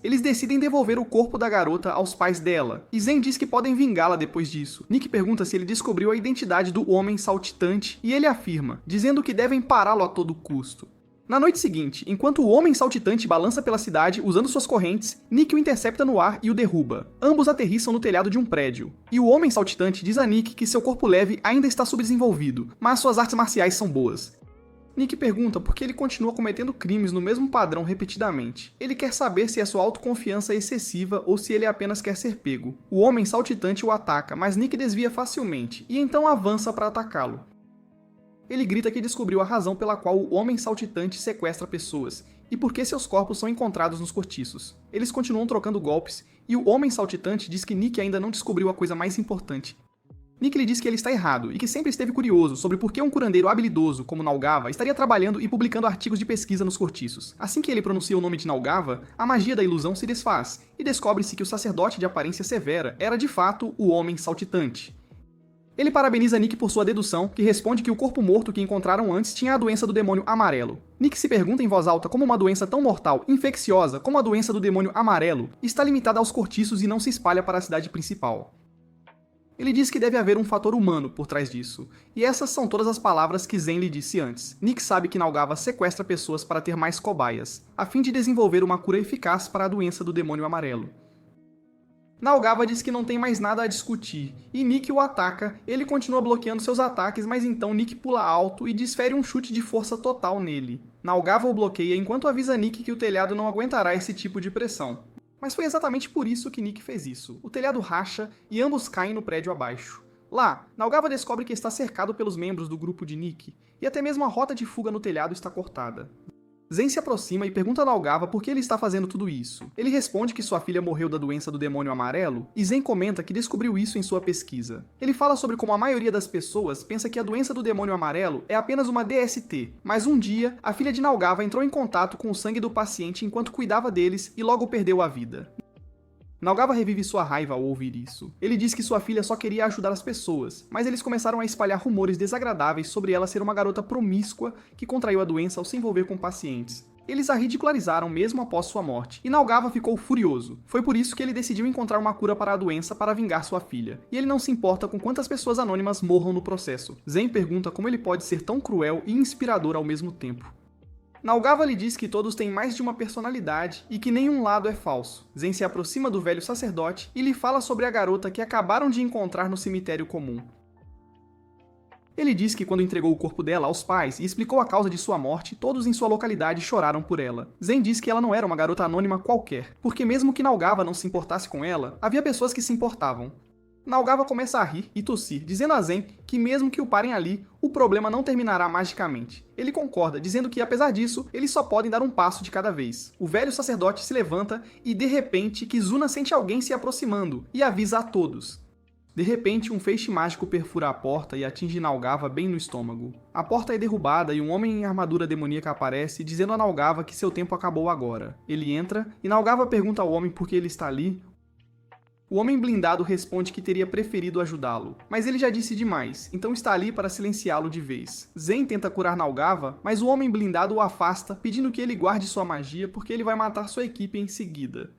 Eles decidem devolver o corpo da garota aos pais dela, e Zen diz que podem vingá-la depois disso. Nick pergunta se ele descobriu a identidade do homem saltitante, e ele afirma, dizendo que devem pará-lo a todo custo. Na noite seguinte, enquanto o homem saltitante balança pela cidade usando suas correntes, Nick o intercepta no ar e o derruba. Ambos aterrissam no telhado de um prédio. E o homem saltitante diz a Nick que seu corpo leve ainda está subdesenvolvido, mas suas artes marciais são boas. Nick pergunta por que ele continua cometendo crimes no mesmo padrão repetidamente. Ele quer saber se a sua autoconfiança é excessiva ou se ele apenas quer ser pego. O homem saltitante o ataca, mas Nick desvia facilmente, e então avança para atacá-lo. Ele grita que descobriu a razão pela qual o homem saltitante sequestra pessoas, e por que seus corpos são encontrados nos cortiços. Eles continuam trocando golpes, e o homem saltitante diz que Nick ainda não descobriu a coisa mais importante. Nick lhe diz que ele está errado, e que sempre esteve curioso sobre por que um curandeiro habilidoso como Nalgava estaria trabalhando e publicando artigos de pesquisa nos cortiços. Assim que ele pronuncia o nome de Nalgava, a magia da ilusão se desfaz, e descobre-se que o sacerdote de aparência severa era de fato o homem saltitante. Ele parabeniza Nick por sua dedução, que responde que o corpo morto que encontraram antes tinha a doença do demônio amarelo. Nick se pergunta em voz alta como uma doença tão mortal e infecciosa como a doença do demônio amarelo está limitada aos cortiços e não se espalha para a cidade principal. Ele diz que deve haver um fator humano por trás disso, e essas são todas as palavras que Zen lhe disse antes. Nick sabe que Nalgava sequestra pessoas para ter mais cobaias, a fim de desenvolver uma cura eficaz para a doença do demônio amarelo. Nalgava diz que não tem mais nada a discutir, e Nick o ataca. Ele continua bloqueando seus ataques, mas então Nick pula alto e desfere um chute de força total nele. Nalgava o bloqueia enquanto avisa Nick que o telhado não aguentará esse tipo de pressão. Mas foi exatamente por isso que Nick fez isso. O telhado racha e ambos caem no prédio abaixo. Lá, Nalgava descobre que está cercado pelos membros do grupo de Nick, e até mesmo a rota de fuga no telhado está cortada. Zen se aproxima e pergunta a Nalgava por que ele está fazendo tudo isso. Ele responde que sua filha morreu da doença do demônio amarelo, e Zen comenta que descobriu isso em sua pesquisa. Ele fala sobre como a maioria das pessoas pensa que a doença do demônio amarelo é apenas uma DST, mas um dia, a filha de Nalgava entrou em contato com o sangue do paciente enquanto cuidava deles e logo perdeu a vida. Nalgava revive sua raiva ao ouvir isso. Ele diz que sua filha só queria ajudar as pessoas, mas eles começaram a espalhar rumores desagradáveis sobre ela ser uma garota promíscua que contraiu a doença ao se envolver com pacientes. Eles a ridicularizaram mesmo após sua morte, e Nalgava ficou furioso. Foi por isso que ele decidiu encontrar uma cura para a doença para vingar sua filha. E ele não se importa com quantas pessoas anônimas morram no processo. Zen pergunta como ele pode ser tão cruel e inspirador ao mesmo tempo. Nalgava lhe diz que todos têm mais de uma personalidade e que nenhum lado é falso. Zen se aproxima do velho sacerdote e lhe fala sobre a garota que acabaram de encontrar no cemitério comum. Ele diz que quando entregou o corpo dela aos pais e explicou a causa de sua morte, todos em sua localidade choraram por ela. Zen diz que ela não era uma garota anônima qualquer, porque mesmo que Naogawa não se importasse com ela, havia pessoas que se importavam. Naogawa começa a rir e tossir, dizendo a Zen que mesmo que o parem ali, o problema não terminará magicamente. Ele concorda, dizendo que apesar disso, eles só podem dar um passo de cada vez. O velho sacerdote se levanta e de repente Kizuna sente alguém se aproximando e avisa a todos. De repente, um feixe mágico perfura a porta e atinge Naogawa bem no estômago. A porta é derrubada e um homem em armadura demoníaca aparece, dizendo a Naogawa que seu tempo acabou agora. Ele entra e Naogawa pergunta ao homem por que ele está ali. O homem blindado responde que teria preferido ajudá-lo, mas ele já disse demais, então está ali para silenciá-lo de vez. Zen tenta curar Naogawa, mas o homem blindado o afasta, pedindo que ele guarde sua magia porque ele vai matar sua equipe em seguida.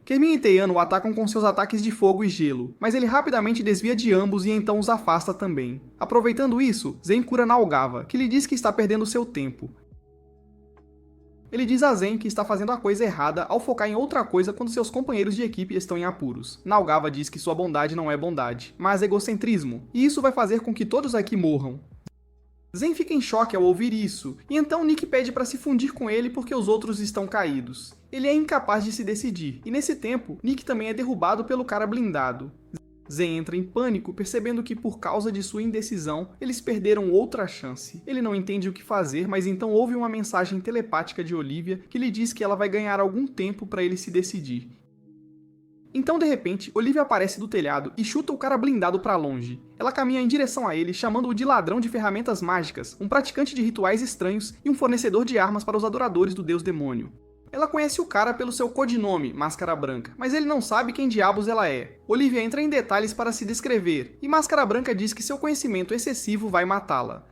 Kermin e Teiano o atacam com seus ataques de fogo e gelo, mas ele rapidamente desvia de ambos e então os afasta também. Aproveitando isso, Zen cura Naogawa, que lhe diz que está perdendo seu tempo. Ele diz a Zen que está fazendo a coisa errada ao focar em outra coisa quando seus companheiros de equipe estão em apuros. Naogawa diz que sua bondade não é bondade, mas egocentrismo, e isso vai fazer com que todos aqui morram. Zen fica em choque ao ouvir isso, e então Nick pede para se fundir com ele porque os outros estão caídos. Ele é incapaz de se decidir, e nesse tempo, Nick também é derrubado pelo cara blindado. Zen entra em pânico, percebendo que por causa de sua indecisão, eles perderam outra chance. Ele não entende o que fazer, mas então ouve uma mensagem telepática de Olivia que lhe diz que ela vai ganhar algum tempo para ele se decidir. Então, de repente, Olivia aparece do telhado e chuta o cara blindado para longe. Ela caminha em direção a ele, chamando-o de ladrão de ferramentas mágicas, um praticante de rituais estranhos e um fornecedor de armas para os adoradores do deus demônio. Ela conhece o cara pelo seu codinome, Máscara Branca, mas ele não sabe quem diabos ela é. Olivia entra em detalhes para se descrever, e Máscara Branca diz que seu conhecimento excessivo vai matá-la.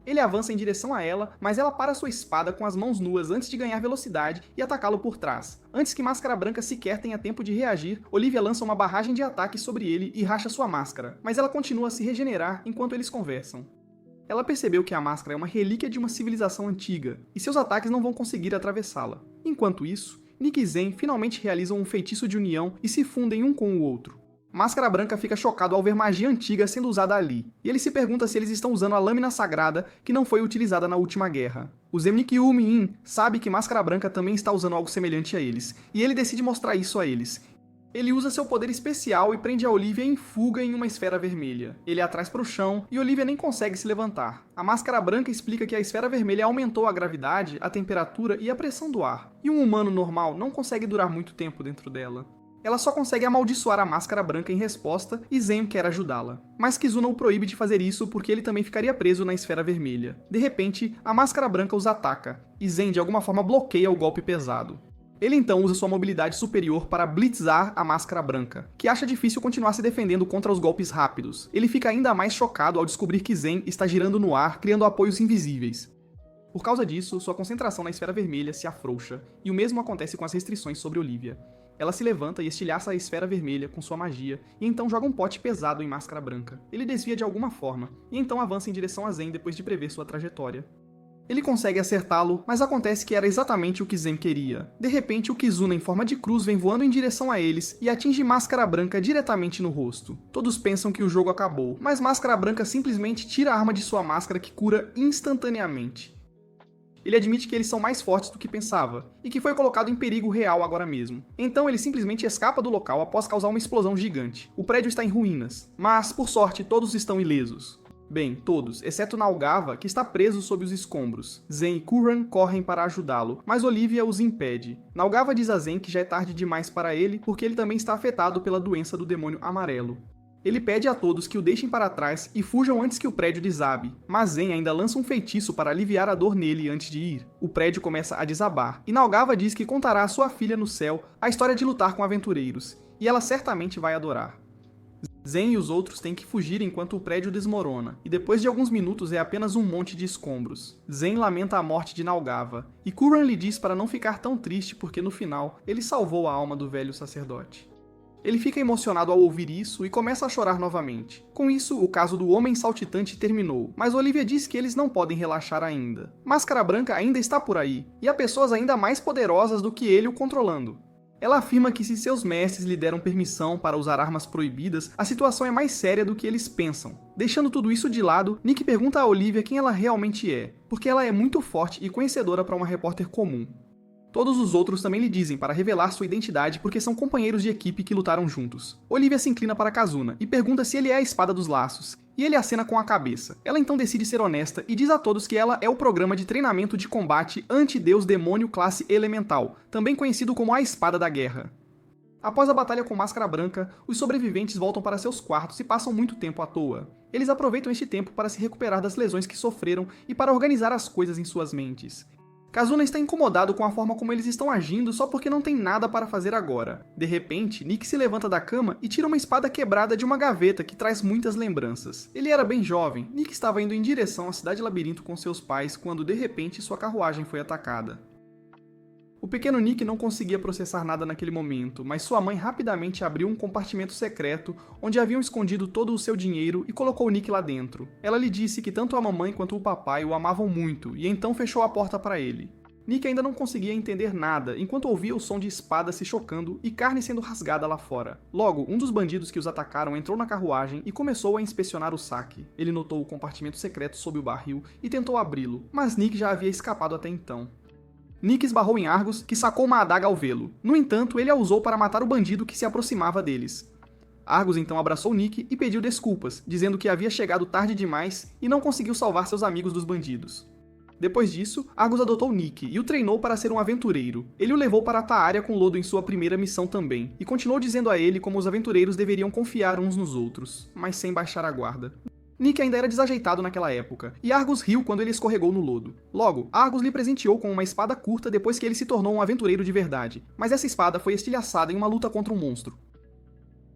Ele avança em direção a ela, mas ela para sua espada com as mãos nuas antes de ganhar velocidade e atacá-lo por trás. Antes que Máscara Branca sequer tenha tempo de reagir, Olivia lança uma barragem de ataque sobre ele e racha sua máscara, mas ela continua a se regenerar enquanto eles conversam. Ela percebeu que a máscara é uma relíquia de uma civilização antiga, e seus ataques não vão conseguir atravessá-la. Enquanto isso, Nick e Zen finalmente realizam um feitiço de união e se fundem um com o outro. Máscara Branca fica chocado ao ver magia antiga sendo usada ali, e ele se pergunta se eles estão usando a lâmina sagrada que não foi utilizada na última guerra. O Zemnikyu Min sabe que Máscara Branca também está usando algo semelhante a eles, e ele decide mostrar isso a eles. Ele usa seu poder especial e prende a Olivia em fuga em uma esfera vermelha. Ele a traz para o chão e Olivia nem consegue se levantar. A Máscara Branca explica que a esfera vermelha aumentou a gravidade, a temperatura e a pressão do ar, e um humano normal não consegue durar muito tempo dentro dela. Ela só consegue amaldiçoar a Máscara Branca em resposta e Zen quer ajudá-la. Mas Kizuna o proíbe de fazer isso porque ele também ficaria preso na esfera vermelha. De repente, a Máscara Branca os ataca, e Zen de alguma forma bloqueia o golpe pesado. Ele então usa sua mobilidade superior para blitzar a Máscara Branca, que acha difícil continuar se defendendo contra os golpes rápidos. Ele fica ainda mais chocado ao descobrir que Zen está girando no ar, criando apoios invisíveis. Por causa disso, sua concentração na esfera vermelha se afrouxa, e o mesmo acontece com as restrições sobre Olivia. Ela se levanta e estilhaça a esfera vermelha com sua magia, e então joga um pote pesado em Máscara Branca. Ele desvia de alguma forma, e então avança em direção a Zen depois de prever sua trajetória. Ele consegue acertá-lo, mas acontece que era exatamente o que Zen queria. De repente, o Kizuna em forma de cruz vem voando em direção a eles e atinge Máscara Branca diretamente no rosto. Todos pensam que o jogo acabou, mas Máscara Branca simplesmente tira a arma de sua máscara que cura instantaneamente. Ele admite que eles são mais fortes do que pensava, e que foi colocado em perigo real agora mesmo. Então ele simplesmente escapa do local após causar uma explosão gigante. O prédio está em ruínas, mas, por sorte, todos estão ilesos. Bem, todos, exceto Naogawa, que está preso sob os escombros. Zen e Kuran correm para ajudá-lo, mas Olivia os impede. Naogawa diz a Zen que já é tarde demais para ele, porque ele também está afetado pela doença do demônio amarelo. Ele pede a todos que o deixem para trás e fujam antes que o prédio desabe, mas Zen ainda lança um feitiço para aliviar a dor nele antes de ir. O prédio começa a desabar, e Naogawa diz que contará à sua filha no céu a história de lutar com aventureiros, e ela certamente vai adorar. Zen e os outros têm que fugir enquanto o prédio desmorona, e depois de alguns minutos é apenas um monte de escombros. Zen lamenta a morte de Naogawa, e Kuran lhe diz para não ficar tão triste porque no final ele salvou a alma do velho sacerdote. Ele fica emocionado ao ouvir isso e começa a chorar novamente. Com isso, o caso do Homem Saltitante terminou, mas Olivia diz que eles não podem relaxar ainda. Máscara Branca ainda está por aí, e há pessoas ainda mais poderosas do que ele o controlando. Ela afirma que se seus mestres lhe deram permissão para usar armas proibidas, a situação é mais séria do que eles pensam. Deixando tudo isso de lado, Nick pergunta a Olivia quem ela realmente é, porque ela é muito forte e conhecedora para uma repórter comum. Todos os outros também lhe dizem para revelar sua identidade porque são companheiros de equipe que lutaram juntos. Olivia se inclina para Kazuna e pergunta se ele é a Espada dos Laços, e ele acena com a cabeça. Ela então decide ser honesta e diz a todos que ela é o programa de treinamento de combate anti-deus demônio classe elemental, também conhecido como a Espada da Guerra. Após a batalha com Máscara Branca, os sobreviventes voltam para seus quartos e passam muito tempo à toa. Eles aproveitam este tempo para se recuperar das lesões que sofreram e para organizar as coisas em suas mentes. Kazuna está incomodado com a forma como eles estão agindo só porque não tem nada para fazer agora. De repente, Nick se levanta da cama e tira uma espada quebrada de uma gaveta que traz muitas lembranças. Ele era bem jovem, Nick estava indo em direção à Cidade Labirinto com seus pais quando de repente sua carruagem foi atacada. O pequeno Nick não conseguia processar nada naquele momento, mas sua mãe rapidamente abriu um compartimento secreto onde haviam escondido todo o seu dinheiro e colocou Nick lá dentro. Ela lhe disse que tanto a mamãe quanto o papai o amavam muito e então fechou a porta para ele. Nick ainda não conseguia entender nada enquanto ouvia o som de espadas se chocando e carne sendo rasgada lá fora. Logo, um dos bandidos que os atacaram entrou na carruagem e começou a inspecionar o saque. Ele notou o compartimento secreto sob o barril e tentou abri-lo, mas Nick já havia escapado até então. Nick esbarrou em Argus, que sacou uma adaga ao vê-lo. No entanto, ele a usou para matar o bandido que se aproximava deles. Argus então abraçou Nick e pediu desculpas, dizendo que havia chegado tarde demais e não conseguiu salvar seus amigos dos bandidos. Depois disso, Argus adotou Nick e o treinou para ser um aventureiro. Ele o levou para Taaria com Lodo em sua primeira missão também, e continuou dizendo a ele como os aventureiros deveriam confiar uns nos outros, mas sem baixar a guarda. Nick ainda era desajeitado naquela época, e Argus riu quando ele escorregou no lodo. Logo, Argus lhe presenteou com uma espada curta depois que ele se tornou um aventureiro de verdade, mas essa espada foi estilhaçada em uma luta contra um monstro.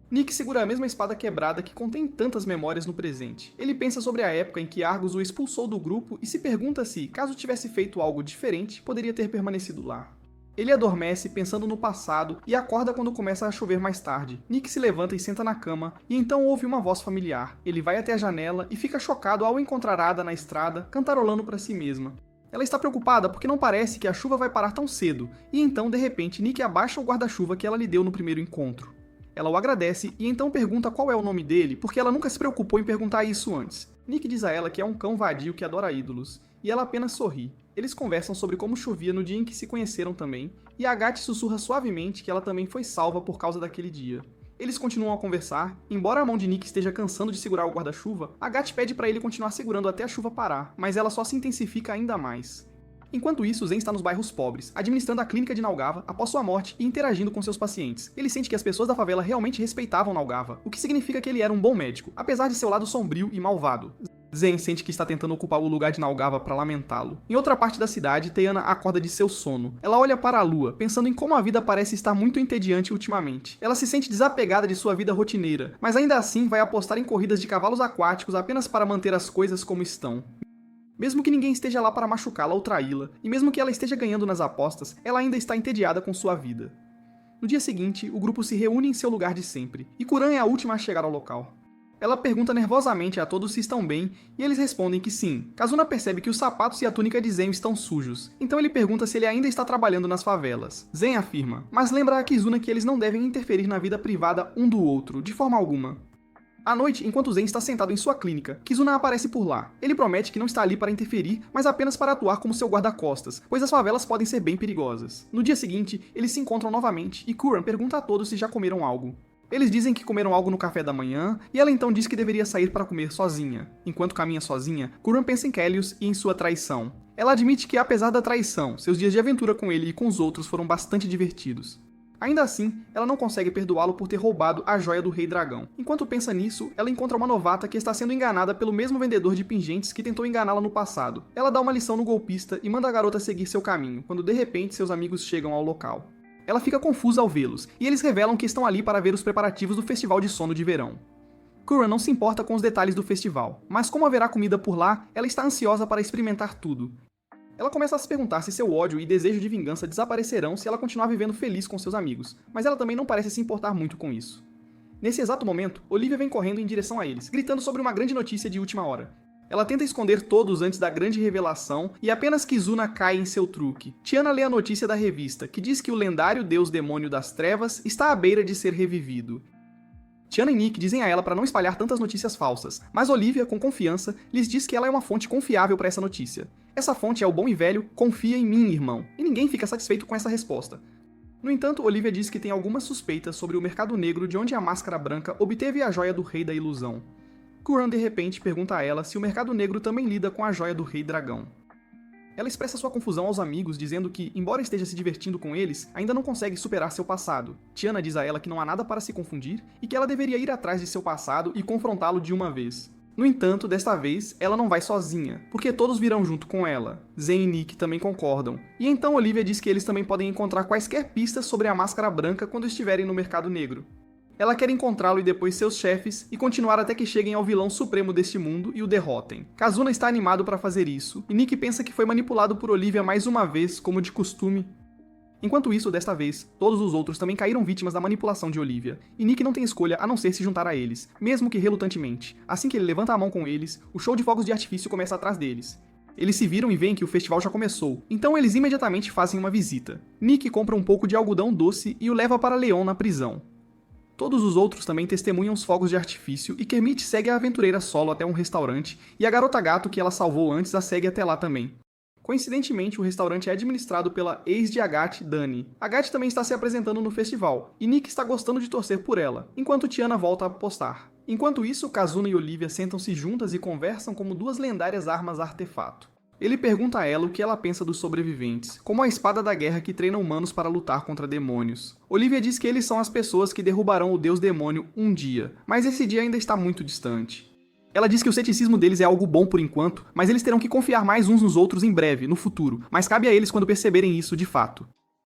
Nick segura a mesma espada quebrada que contém tantas memórias no presente. Ele pensa sobre a época em que Argus o expulsou do grupo e se pergunta se, caso tivesse feito algo diferente, poderia ter permanecido lá. Ele adormece pensando no passado e acorda quando começa a chover mais tarde. Nick se levanta e senta na cama, e então ouve uma voz familiar. Ele vai até a janela e fica chocado ao encontrar Ada na estrada, cantarolando para si mesma. Ela está preocupada porque não parece que a chuva vai parar tão cedo, e então, de repente, Nick abaixa o guarda-chuva que ela lhe deu no primeiro encontro. Ela o agradece e então pergunta qual é o nome dele, porque ela nunca se preocupou em perguntar isso antes. Nick diz a ela que é um cão vadio que adora ídolos, e ela apenas sorri. Eles conversam sobre como chovia no dia em que se conheceram também, e Agathe sussurra suavemente que ela também foi salva por causa daquele dia. Eles continuam a conversar, embora a mão de Nick esteja cansando de segurar o guarda-chuva, Agathe pede para ele continuar segurando até a chuva parar, mas ela só se intensifica ainda mais. Enquanto isso, Zen está nos bairros pobres, administrando a clínica de Naugava após sua morte e interagindo com seus pacientes. Ele sente que as pessoas da favela realmente respeitavam Naugava, o que significa que ele era um bom médico, apesar de seu lado sombrio e malvado. Zen sente que está tentando ocupar o lugar de Naugava para lamentá-lo. Em outra parte da cidade, Teyana acorda de seu sono. Ela olha para a lua, pensando em como a vida parece estar muito entediante ultimamente. Ela se sente desapegada de sua vida rotineira, mas ainda assim vai apostar em corridas de cavalos aquáticos apenas para manter as coisas como estão. Mesmo que ninguém esteja lá para machucá-la ou traí-la, e mesmo que ela esteja ganhando nas apostas, ela ainda está entediada com sua vida. No dia seguinte, o grupo se reúne em seu lugar de sempre, e Kuran é a última a chegar ao local. Ela pergunta nervosamente a todos se estão bem, e eles respondem que sim. Kazuna percebe que os sapatos e a túnica de Zen estão sujos, então ele pergunta se ele ainda está trabalhando nas favelas. Zen afirma, mas lembra a Kizuna que eles não devem interferir na vida privada um do outro, de forma alguma. À noite, enquanto Zen está sentado em sua clínica, Kizuna aparece por lá. Ele promete que não está ali para interferir, mas apenas para atuar como seu guarda-costas, pois as favelas podem ser bem perigosas. No dia seguinte, eles se encontram novamente, e Kuran pergunta a todos se já comeram algo. Eles dizem que comeram algo no café da manhã, e ela então diz que deveria sair para comer sozinha. Enquanto caminha sozinha, Kuran pensa em Kellius e em sua traição. Ela admite que, apesar da traição, seus dias de aventura com ele e com os outros foram bastante divertidos. Ainda assim, ela não consegue perdoá-lo por ter roubado a joia do Rei Dragão. Enquanto pensa nisso, ela encontra uma novata que está sendo enganada pelo mesmo vendedor de pingentes que tentou enganá-la no passado. Ela dá uma lição no golpista e manda a garota seguir seu caminho, quando de repente seus amigos chegam ao local. Ela fica confusa ao vê-los, e eles revelam que estão ali para ver os preparativos do Festival de Sono de Verão. Kuran não se importa com os detalhes do festival, mas como haverá comida por lá, ela está ansiosa para experimentar tudo. Ela começa a se perguntar se seu ódio e desejo de vingança desaparecerão se ela continuar vivendo feliz com seus amigos, mas ela também não parece se importar muito com isso. Nesse exato momento, Olivia vem correndo em direção a eles, gritando sobre uma grande notícia de última hora. Ela tenta esconder todos antes da grande revelação e apenas Kizuna cai em seu truque. Tiana lê a notícia da revista, que diz que o lendário deus demônio das trevas está à beira de ser revivido. Tiana e Nick dizem a ela para não espalhar tantas notícias falsas, mas Olivia, com confiança, lhes diz que ela é uma fonte confiável para essa notícia. Essa fonte é o bom e velho "confia em mim, irmão", e ninguém fica satisfeito com essa resposta. No entanto, Olivia diz que tem algumas suspeitas sobre o mercado negro de onde a Máscara Branca obteve a joia do Rei da Ilusão. Kuran de repente pergunta a ela se o mercado negro também lida com a joia do Rei Dragão. Ela expressa sua confusão aos amigos, dizendo que, embora esteja se divertindo com eles, ainda não consegue superar seu passado. Tiana diz a ela que não há nada para se confundir e que ela deveria ir atrás de seu passado e confrontá-lo de uma vez. No entanto, desta vez, ela não vai sozinha, porque todos virão junto com ela. Zen e Nick também concordam. E então Olivia diz que eles também podem encontrar quaisquer pistas sobre a Máscara Branca quando estiverem no mercado negro. Ela quer encontrá-lo e depois seus chefes e continuar até que cheguem ao vilão supremo deste mundo e o derrotem. Kazuna está animado para fazer isso, e Nick pensa que foi manipulado por Olivia mais uma vez, como de costume. Enquanto isso, desta vez, todos os outros também caíram vítimas da manipulação de Olivia, e Nick não tem escolha a não ser se juntar a eles, mesmo que relutantemente. Assim que ele levanta a mão com eles, o show de fogos de artifício começa atrás deles. Eles se viram e veem que o festival já começou, então eles imediatamente fazem uma visita. Nick compra um pouco de algodão doce e o leva para Leon na prisão. Todos os outros também testemunham os fogos de artifício e Kermit segue a aventureira solo até um restaurante e a garota gato que ela salvou antes a segue até lá também. Coincidentemente, o restaurante é administrado pela ex de Agathe, Dani. Agathe também está se apresentando no festival, e Nick está gostando de torcer por ela, enquanto Tiana volta a apostar. Enquanto isso, Kazuna e Olivia sentam-se juntas e conversam como duas lendárias armas artefato. Ele pergunta a ela o que ela pensa dos sobreviventes, como a espada da guerra que treina humanos para lutar contra demônios. Olivia diz que eles são as pessoas que derrubarão o deus demônio um dia, mas esse dia ainda está muito distante. Ela diz que o ceticismo deles é algo bom por enquanto, mas eles terão que confiar mais uns nos outros em breve, no futuro, mas cabe a eles quando perceberem isso de fato.